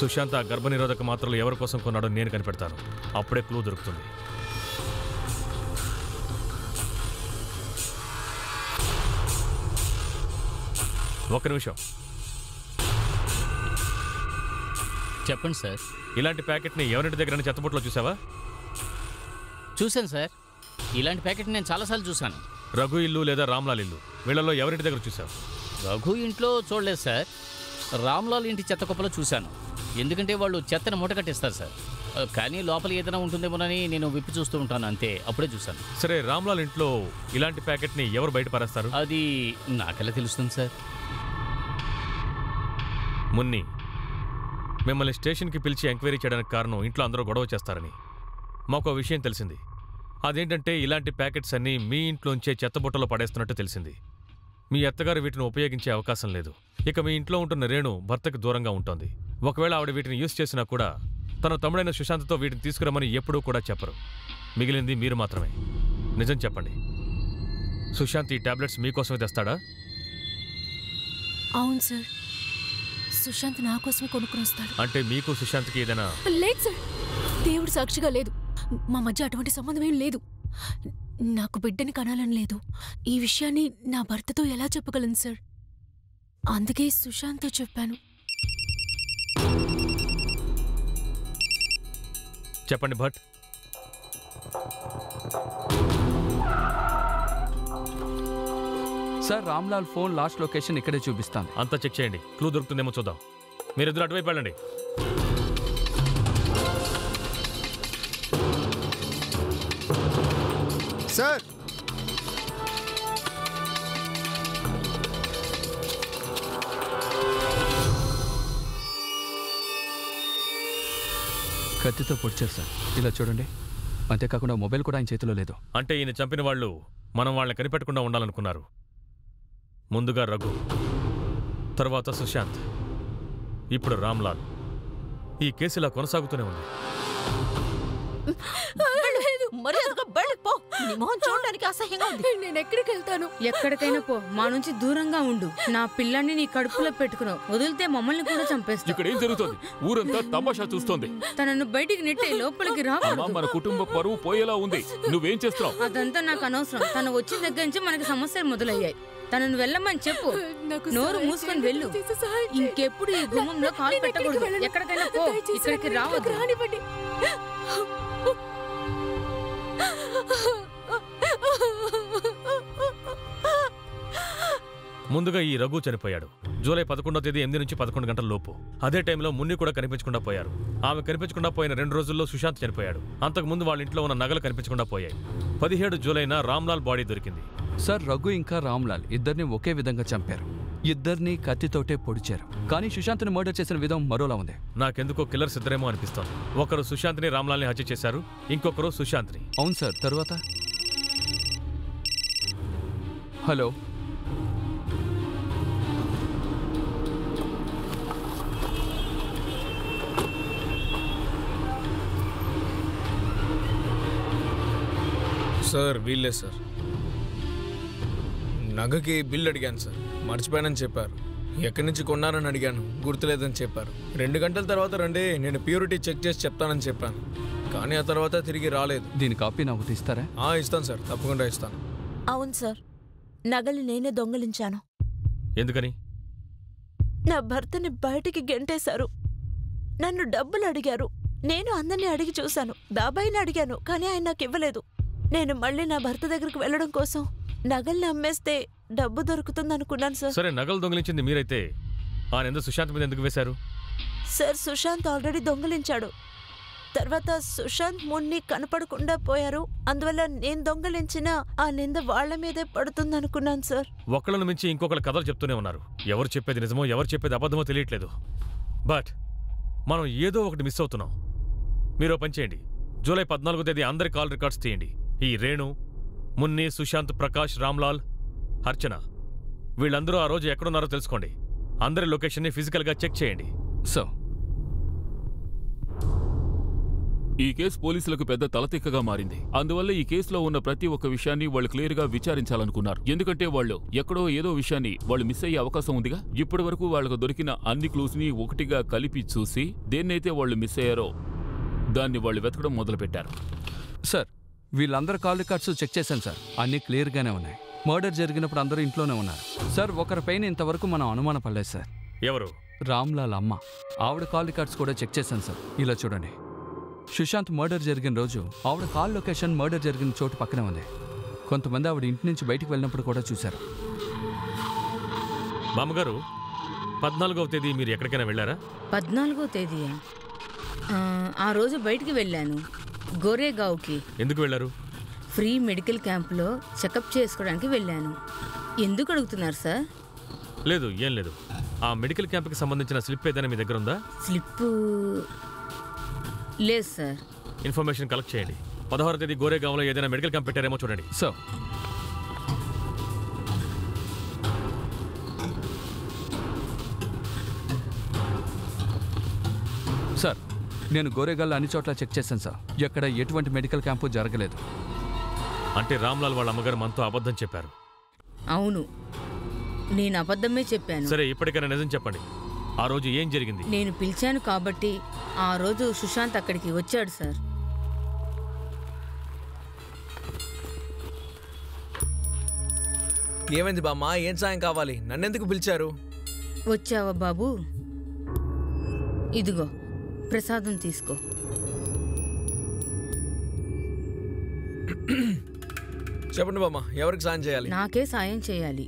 సుశాంత్ ఆ గర్భనిరోధక మాత్రలు ఎవరి కోసం కొన్నాడో నేను కనిపెడతాను. అప్పుడే క్లూ దొరుకుతుంది. ఒక్క నిమిషం.
చెప్పండి సార్.
ఇలాంటి ప్యాకెట్ని ఎవరింటి దగ్గర చెత్తబుట్టలో చూసావా?
చూశాను సార్. ఇలాంటి ప్యాకెట్ నేను చాలాసార్లు చూశాను.
రఘు ఇల్లు లేదా రామ్లాల్ ఇల్లు, వీళ్ళలో ఎవరింటి దగ్గర చూసావు?
రఘు ఇంట్లో చూడలేదు సార్. రామ్లాల్ ఇంటి చెత్త కుప్పలో చూశాను. ఎందుకంటే వాళ్ళు చెత్తను మూట కట్టిస్తారు సార్. కానీ లోపల ఏదైనా ఉంటుందేమోనని నేను విప్పి చూస్తూ ఉంటాను, అంతే. అప్పుడే చూశాను.
సరే, రామ్లాల్ ఇంట్లో ఇలాంటి ప్యాకెట్ని ఎవరు బయట పారేస్తారు?
అది నాకెలా తెలుస్తుంది సార్?
మున్ని, మిమ్మల్ని స్టేషన్కి పిలిచి ఎంక్వైరీ చేయడానికి కారణం ఇంట్లో అందరూ గొడవ చేస్తారని మాకు విషయం తెలిసింది. అదేంటంటే ఇలాంటి ప్యాకెట్స్ అన్నీ మీ ఇంట్లోంచే చెత్తబుట్టలో పడేస్తున్నట్టు తెలిసింది. మీ అత్తగారు వీటిని ఉపయోగించే అవకాశం లేదు. ఇక మీ ఇంట్లో ఉంటున్న రేణు భర్తకు దూరంగా ఉంటుంది. ఒకవేళ ఆవిడ వీటిని యూజ్ చేసినా కూడా తన తమ్ముడైన సుశాంత్తో వీటిని తీసుకురమ్మని ఎప్పుడూ కూడా చెప్పరు. మిగిలింది మీరు మాత్రమే. నిజం చెప్పండి, సుశాంత్ ఈ టాబ్లెట్స్ మీకోసమే తెస్తాడా?
అవును సార్, సుశాంత్ నా కోసమే కొనుక్కుని వస్తాడు.
అంటే మీకు సుశాంత్కి ఏదైనా?
లేదు సార్, దేవుడు సాక్షిగా లేదు. మా మధ్య అటువంటి సంబంధం ఏం లేదు. నాకు బిడ్డని కనాలని లేదు. ఈ విషయాన్ని నా భర్తతో ఎలా చెప్పగలను సార్? అందుకే సుశాంత్తో చెప్పాను.
చెప్పండి Bhat.
Sir, Ramlal phone last location ఇక్కడే చూపిస్తాను.
అంతా చెక్ చేయండి, క్లూ దొరుకుతుందేమో చూద్దాం. మీరిద్దరు అటువైపు వెళ్ళండి.
సార్,
కత్తితో పొడిచారు సార్. ఇలా చూడండి. అంతేకాకుండా మొబైల్ కూడా ఆయన చేతిలో లేదు.
అంటే ఈయన చంపిన వాళ్ళు మనం వాళ్ళని కనిపెట్టకుండా ఉండాలనుకున్నారు. ముందుగా రఘు, తర్వాత సుశాంత్, ఇప్పుడు రామ్లాల్. ఈ కేసు ఇలా కొనసాగుతూనే ఉంది.
నేను ఎక్కడికి వెళ్తాను?
ఎక్కడికైనా పో, మా నుంచి దూరంగా ఉండు. నా పిల్లాన్ని నీ కడుపులో పెట్టుకున్నావు, వదిలితే మమ్మల్ని కూడా చంపేస్తా.
ఇక్కడ ఏం జరుగుతోంది? ఊరంతా తమాషా చూస్తోంది.
తనను బయటికి నెట్టే, లోపలికి రావద్దు.
మన కుటుంబ పరువు పోయేలా ఉంది. నువ్వేం చేస్తున్నావు?
అదంతా నాకు అనవసరం. తను వచ్చిన దగ్గర నుంచి మనకి సమస్యలు మొదలయ్యాయి. తనను వెళ్ళమని చెప్పు. నోరు మూసుకొని వెళ్ళు. ఇంకెప్పుడు ఈ గుమ్మంలో కాలు పెట్టకూడదు. ఎక్కడికైనా పో, ఇక్కడికి రావద్దు.
ముందుగా ఈ రఘు చనిపోయాడు జూలై 11వ తేదీ 8 నుంచి 11 గంటల లోపు. అదే టైంలో మున్ని కూడా కనిపించకుండా పోయారు. ఆమె కనిపించకుండా పోయిన 2 రోజుల్లో సుశాంత్ చనిపోయాడు. అంతకుముందు వాళ్ళ ఇంట్లో ఉన్న నగలు కనిపించకుండా పోయాయి. 17 జూలైన రామ్లాల్ బాడీ దొరికింది.
సార్ రఘు ఇంకా రామ్లాల్ ఇద్దరిని ఒకే విధంగా చంపారు. ఇద్దరిని కత్తితోటే పొడిచారు. కానీ సుశాంత్ని మర్డర్ చేసిన విధం మరోలా ఉంది.
నాకెందుకో కిల్లర్స్ ఇద్దరేమో అనిపిస్తోంది. ఒకరు సుశాంత్ని రామ్లాల్ని హత్య చేశారు, ఇంకొకరు సుశాంత్ని.
అవును సార్. తరువాత హలో,
సార్ వీళ్ళే సార్. నగకి బిల్ అడిగాను సార్, మర్చిపోయానని చెప్పారు. ఎక్కడి నుంచి కొన్నారని అడిగాను, గుర్తులేదని చెప్పారు. 2 గంటల తర్వాత రండి, నేను ప్యూరిటీ చెక్ చేసి చెప్తానని చెప్పాను. కానీ ఆ తర్వాత తిరిగి రాలేదు.
దీని కాపీ నాకు తీస్తారా?
ఇస్తాను సార్, తప్పకుండా ఇస్తాను.
అవును సార్, నగలు నేనే దొంగలించాను.
ఎందుకని?
నా భర్తని బయటికి గెంటేశారు. నన్ను డబ్బులు అడిగారు. నేను అందరినీ అడిగి చూశాను. బాబాయిని అడిగాను, కానీ ఆయన నాకు ఇవ్వలేదు. నేను మళ్ళీ నా భర్త దగ్గరికి వెళ్ళడం కోసం నగల్ని అమ్మేస్తే డబ్బు దొరుకుతుందనుకున్నాను సార్.
సరే, నగలు దొంగిలించింది మీరైతే ఆ నింద సుశాంత్ మీద ఎందుకు వేశారు?
సార్, సుశాంత్ ఆల్రెడీ దొంగలించాడు. తర్వాత సుశాంత్ మున్ని కనపడకుండా పోయారు. అందువల్ల నేను దొంగలించిన ఆ నింద వాళ్ల మీదే పడుతుందనుకున్నాను సార్.
ఒకళ్ళను మించి ఇంకొకళ్ళ కథలు చెప్తూనే ఉన్నారు. ఎవరు చెప్పేది నిజమో ఎవరు చెప్పేది అబద్ధమో తెలియట్లేదు. బట్ మనం ఏదో ఒకటి మిస్ అవుతున్నాం. మీరు పని చేయండి, జూలై 14వ తేదీ అందరి కాల్ రికార్డ్స్ తీయండి. ఈ రేణు, మున్ని, సుశాంత్, ప్రకాష్, రామ్లాల్, అర్చన వీళ్ళందరూ ఆ రోజు ఎక్కడున్నారో తెలుసుకోండి. అందరి లొకేషన్ని ఫిజికల్గా చెక్ చేయండి.
సో
ఈ కేసు పోలీసులకు పెద్ద తలతిక్కగా మారింది. అందువల్ల ఈ కేసులో ఉన్న ప్రతి ఒక్క విషయాన్ని వాళ్ళు క్లియర్గా విచారించాలనుకున్నారు. ఎందుకంటే వాళ్ళు ఎక్కడో ఏదో విషయాన్ని వాళ్ళు మిస్ అయ్యే అవకాశం ఉందిగా. ఇప్పటి వరకు వాళ్లకు దొరికిన అన్ని క్లూస్ని ఒకటిగా కలిపి చూసి దేన్నైతే వాళ్ళు మిస్ అయ్యారో దాన్ని వాళ్ళు వెతకడం మొదలుపెట్టారు.
సార్, వీళ్ళందరూ కాల్ రికార్డ్స్ చెక్ చేశాను సార్. అన్నీ క్లియర్గానే ఉన్నాయి. మర్డర్ జరిగినప్పుడు అందరూ ఇంట్లోనే ఉన్నారు సార్. ఒకరిపైన ఇంతవరకు మనం అనుమానపడలేదు సార్.
ఎవరు?
రామ్లాల్ అమ్మ. ఆవిడ కాల్ రికార్డ్స్ కూడా చెక్ చేశాను సార్. ఇలా చూడండి, సుశాంత్ మర్డర్ జరిగిన రోజు ఆవిడ కాల్ లొకేషన్ మర్డర్ జరిగిన చోటు పక్కనే ఉంది. కొంతమంది ఆవిడ ఇంటి నుంచి బయటికి వెళ్ళినప్పుడు కూడా చూశారు.
బామ్మగారు, 14వ తేదీ మీరు ఎక్కడికైనా వెళ్ళారా?
14వ తేదీయా? ఆ రోజు బయటికి వెళ్ళాను, గోరేగావ్కి.
ఎందుకు వెళ్ళారు?
ఫ్రీ మెడికల్ క్యాంప్లో చెకప్ చేసుకోవడానికి వెళ్ళాను. ఎందుకు అడుగుతున్నారు సార్?
లేదు, ఏం లేదు. ఆ మెడికల్ క్యాంప్కి సంబంధించిన స్లిప్ ఏదైనా మీ దగ్గర ఉందా?
స్లిప్ లేదు సార్.
ఇన్ఫర్మేషన్ కలెక్ట్ చేయండి. 16వ తేదీ గోరేగావ్లో ఏదైనా మెడికల్ క్యాంప్ పెట్టారేమో చూడండి.
సార్, సార్ నేను గోరేగాల్లో అన్ని చోట్ల చెక్ చేశాను సార్. ఎక్కడ ఎటువంటి మెడికల్ క్యాంపు జరగలేదు.
అంటే రామ్లాల్ వాళ్ళ అమ్మగారు మనతో అబద్ధం చెప్పారు?
అవును, నేను అబద్ధమే చెప్పాను.
సరే, ఇప్పటికైనా నిజం చెప్పండి. ఆ రోజు ఏం జరిగింది?
నేను పిలిచాను కాబట్టి ఆ రోజు సుశాంత్ అక్కడికి వచ్చాడు సార్.
ఏమైంది బామ్మ? ఏం సాయం కావాలి? నన్నెందుకు పిలిచారు?
వచ్చావా బాబు? ఇదిగో ప్రసాదం తీసుకో.
చెప్పండి బామ్మ, ఎవరికి సాయం చేయాలి?
నాకే సాయం చేయాలి.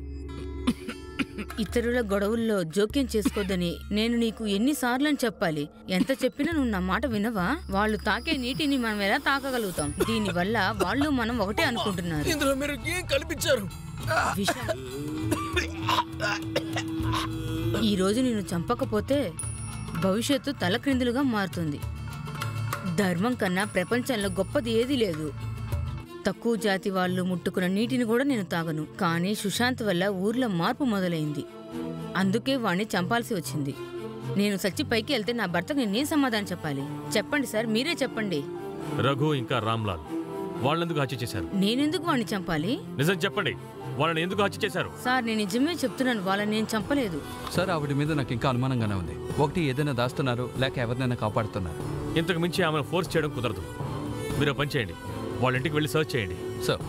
ఇతరుల గొడవల్లో జోక్యం చేసుకోద్దని నేను నీకు ఎన్నిసార్లు అని చెప్పాలి? ఎంత చెప్పినా నువ్వు నా మాట వినవా? వాళ్ళు తాకే నీటిని మనం ఎలా తాకగలుగుతాం? దీనివల్ల వాళ్ళు మనం ఒకటే అనుకుంటున్నారు.
ఇందులో మీరు ఏం కల్పించారు?
ఈ రోజు నేను చంపకపోతే భవిష్యత్తు తలక్రిందులుగా మారుతుంది. ధర్మం కన్నా ప్రపంచంలో గొప్పది ఏదీ లేదు. తక్కువ జాతి వాళ్ళు ముట్టుకున్న నీటిని కూడా నేను తాగను. కానీ సుశాంత్ వల్ల ఊర్లో మార్పు మొదలైంది. అందుకే వాణ్ణి చంపాల్సి వచ్చింది. నేను సచ్చి పైకి వెళ్తే నా భర్తకు నేనేం సమాధానం చెప్పాలి? చెప్పండి సార్, మీరే చెప్పండి.
రఘు ఇంకా రామ్లాల్ వాళ్ళెందుకు హత్య చేశారు?
నేనెందుకు వాణ్ణి చంపాలి?
నిజం చెప్పండి, వాళ్ళని ఎందుకు హత్య చేశారు?
సార్, నేను నిజమే చెప్తున్నాను, వాళ్ళని నేను చంపలేదు.
సార్, ఆవిడ మీద నాకు ఇంకా అనుమానంగానే ఉంది. ఒకటి ఏదైనా దాస్తున్నారు, లేక ఎవరినైనా కాపాడుతున్నారు.
ఇంతకు మించి ఆమెను ఫోర్స్ చేయడం కుదరదు. మీరు పని చేయండి, వాళ్ళ ఇంటికి వెళ్ళి సర్చ్ చేయండి.
సార్,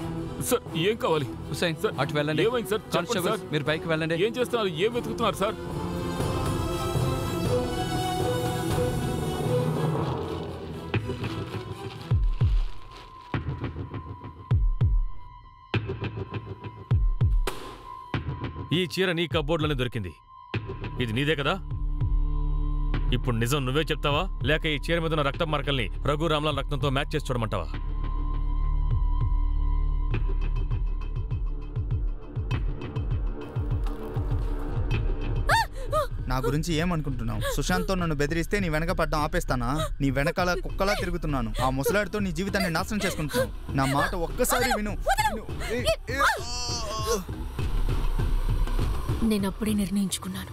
సార్ ఏం కావాలి?
హుసైన్
సార్,
అటు వెళ్ళండి.
ఏమైంది సార్? చెప్పండి
కానిస్టేబుల్,
సార్.
మీరు పైకి వెళ్ళండి.
ఏం చేస్తున్నారు? ఏం వెతుకుతున్నారు సార్?
ఈ చీర నీ కబ్బోర్డ్లోనే దొరికింది. ఇది నీదే కదా? ఇప్పుడు నిజం నువ్వే చెప్తావా, లేక ఈ చీర మీద ఉన్న రక్తం మరకల్ని రఘు రామ్లాల్ రక్తంతో మ్యాచ్ చేసి చూడమంటావా?
నా గురించి ఏమనుకుంటున్నావు? సుశాంత్తో నన్ను బెదిరిస్తే నీ వెనక పడ్డం ఆపేస్తానా? నీ వెనకాల కుక్కలా తిరుగుతున్నాను. ఆ ముసలాడితో నీ జీవితాన్ని నాశనం చేసుకుంటున్నావు. నా మాట ఒక్కసారి విను.
నేనప్పుడే నిర్ణయించుకున్నాను,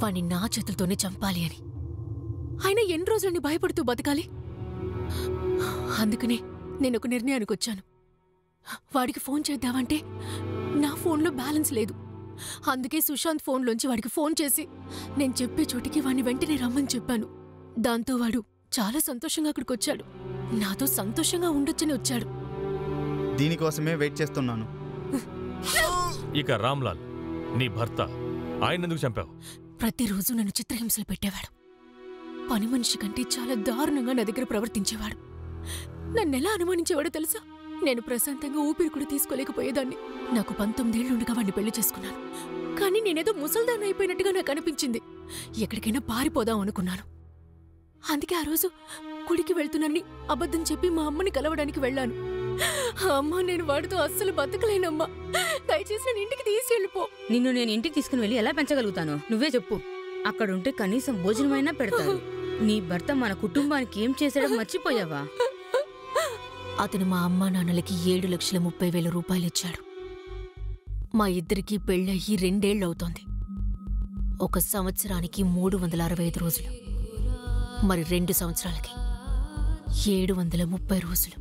వాణ్ణి నా చేతులతోనే చంపాలి అని. ఆయన ఎన్ని రోజులని భయపడుతూ బతకాలి? అందుకనే నేనొక నిర్ణయానికి వచ్చాను. వాడికి ఫోన్ చేద్దామంటే నా ఫోన్లో బ్యాలెన్స్ లేదు. అందుకే సుశాంత్ ఫోన్లోంచి వాడికి ఫోన్ చేసి నేను చెప్పే చోటికి వాడిని వెంటనే రమ్మని చెప్పాను. దాంతో వాడు చాలా సంతోషంగా అక్కడికి వచ్చాడు. నాతో సంతోషంగా ఉండొచ్చని వచ్చాడు.
దీనికోసమే వెయిట్ చేస్తున్నాను.
ఇక రామ్లాల్ నీ భర్త, ఆయనెందుకు చంపావు?
ప్రతిరోజు నన్ను చిత్రహింసలు పెట్టేవాడు. పని మనిషి కంటే చాలా దారుణంగా నా దగ్గర ప్రవర్తించేవాడు. నన్నెలా అనుమానించేవాడో తెలుసా? నేను ప్రశాంతంగా ఊపిరి కూడా తీసుకోలేకపోయేదాన్ని. నాకు 19 ఏళ్లుండగా వాడిని పెళ్లి చేసుకున్నాను. కానీ నేనేదో ముసల్దాన్ని అయిపోయినట్టుగా నాకు అనిపించింది. ఎక్కడికైనా పారిపోదాం అనుకున్నాను. అందుకే ఆ రోజు గుడికి వెళ్తున్నానని అబద్ధం చెప్పి మా అమ్మని కలవడానికి వెళ్ళాను. అమ్మా, నేను వాడితో అస్సలు బతకలేనమ్మా, దయచేసి నేను ఇంటికి తీసుకెళ్ళిపో.
నిన్ను నేను ఇంటికి తీసుకుని వెళ్ళి ఎలా పెంచగలుగుతాను? నువ్వే చెప్పు. అక్కడుంటే కనీసం భోజనమైనా పెడతారు. నీ భర్త మన కుటుంబానికి ఏం చేశాడో మర్చిపోయావా?
అతను మా అమ్మా నాన్నలకి 7,30,000 రూపాయలు ఇచ్చాడు. మా ఇద్దరికీ పెళ్ళయ్యి 2 ఏళ్లవుతోంది. ఒక సంవత్సరానికి 365 రోజులు, మరి 2 సంవత్సరాలకి 730 రోజులు.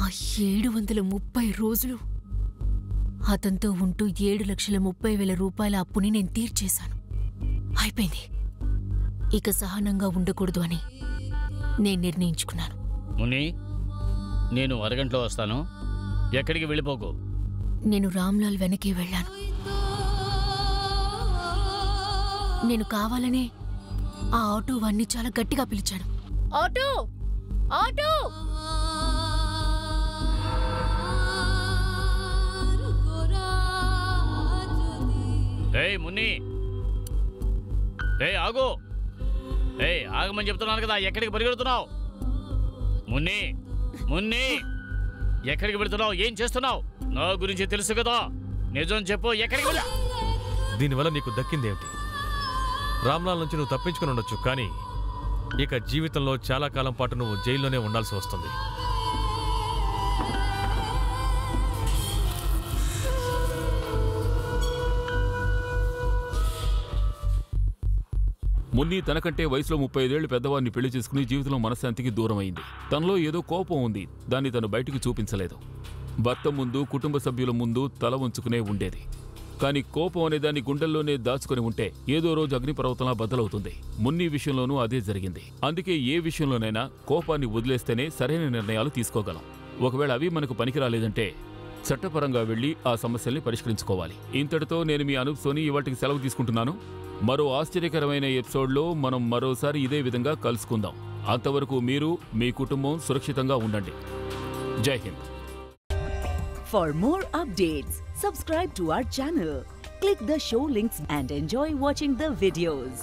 ఆ 730 రోజులు అతనితో ఉంటూ 7,30,000 రూపాయల అప్పుని నేను తీర్చేశాను. అయిపోయింది. ఇక సహనంగా ఉండకూడదు అని నేను నిర్ణయించుకున్నాను.
ముని, నేను అరగంటలో వస్తాను. ఎక్కడికి వెళ్ళిపోకు.
నేను రామ్లాల్ వెనకే వెళ్ళాను. నేను కావాలనే ఆ ఆటో వాణ్ణి చాలా గట్టిగా పిలిచాను. Auto, auto!
ఏయ్ ముని, ఏయ్ ఆగు! ఏయ్ ఆగమని చెప్తున్నాను కదా, ఎక్కడికి పరిగెడుతున్నావు? మున్ని, మున్ని, ఎక్కడికి వెళ్తున్నావు? ఏం చేస్తున్నావు? నా గురించి తెలుసు కదా, నిజం చెప్పు. ఎక్కడికి వెళ్ళా?
దీనివల్ల నీకు దక్కిందేమిటి? రామ్లాల్ నుంచి నువ్వు తప్పించుకుని ఉండొచ్చు, కానీ ఇక జీవితంలో చాలా కాలం పాటు నువ్వు జైల్లోనే ఉండాల్సి వస్తుంది.
మున్ని తనకంటే వయసులో 35 ఏళ్లు పెద్దవాడిని పెళ్లి చేసుకుని జీవితంలో మనశ్శాంతికి దూరమైంది. తనలో ఏదో కోపం ఉంది, దాన్ని తను బయటికి చూపించలేదు. భర్త ముందు, కుటుంబ సభ్యుల ముందు తల ఉంచుకునే ఉండేది. కానీ కోపం అనే దాన్ని గుండెల్లోనే దాచుకుని ఉంటే ఏదో రోజు అగ్నిపర్వతంలా బద్దలవుతుంది. మున్ని విషయంలోనూ అదే జరిగింది. అందుకే ఏ విషయంలోనైనా కోపాన్ని వదిలేస్తేనే సరైన నిర్ణయాలు తీసుకోగలం. ఒకవేళ అవి మనకు పనికిరాలేదంటే చట్టపరంగా వెళ్లి ఆ సమస్యల్ని పరిష్కరించుకోవాలి. ఇంతటితో నేను మీ అనూప్ సోని ఇవాటికి సెలవు తీసుకుంటున్నాను. మరో ఆశ్చర్యకరమైన ఎపిసోడ్లో మనం మరోసారి ఇదే విధంగా కలుసుకుందాం. అంతవరకు మీరు, మీ కుటుంబం సురక్షితంగా ఉండండి. జై Hind.
For more updates, subscribe to our channel, click the show links and enjoy watching the videos.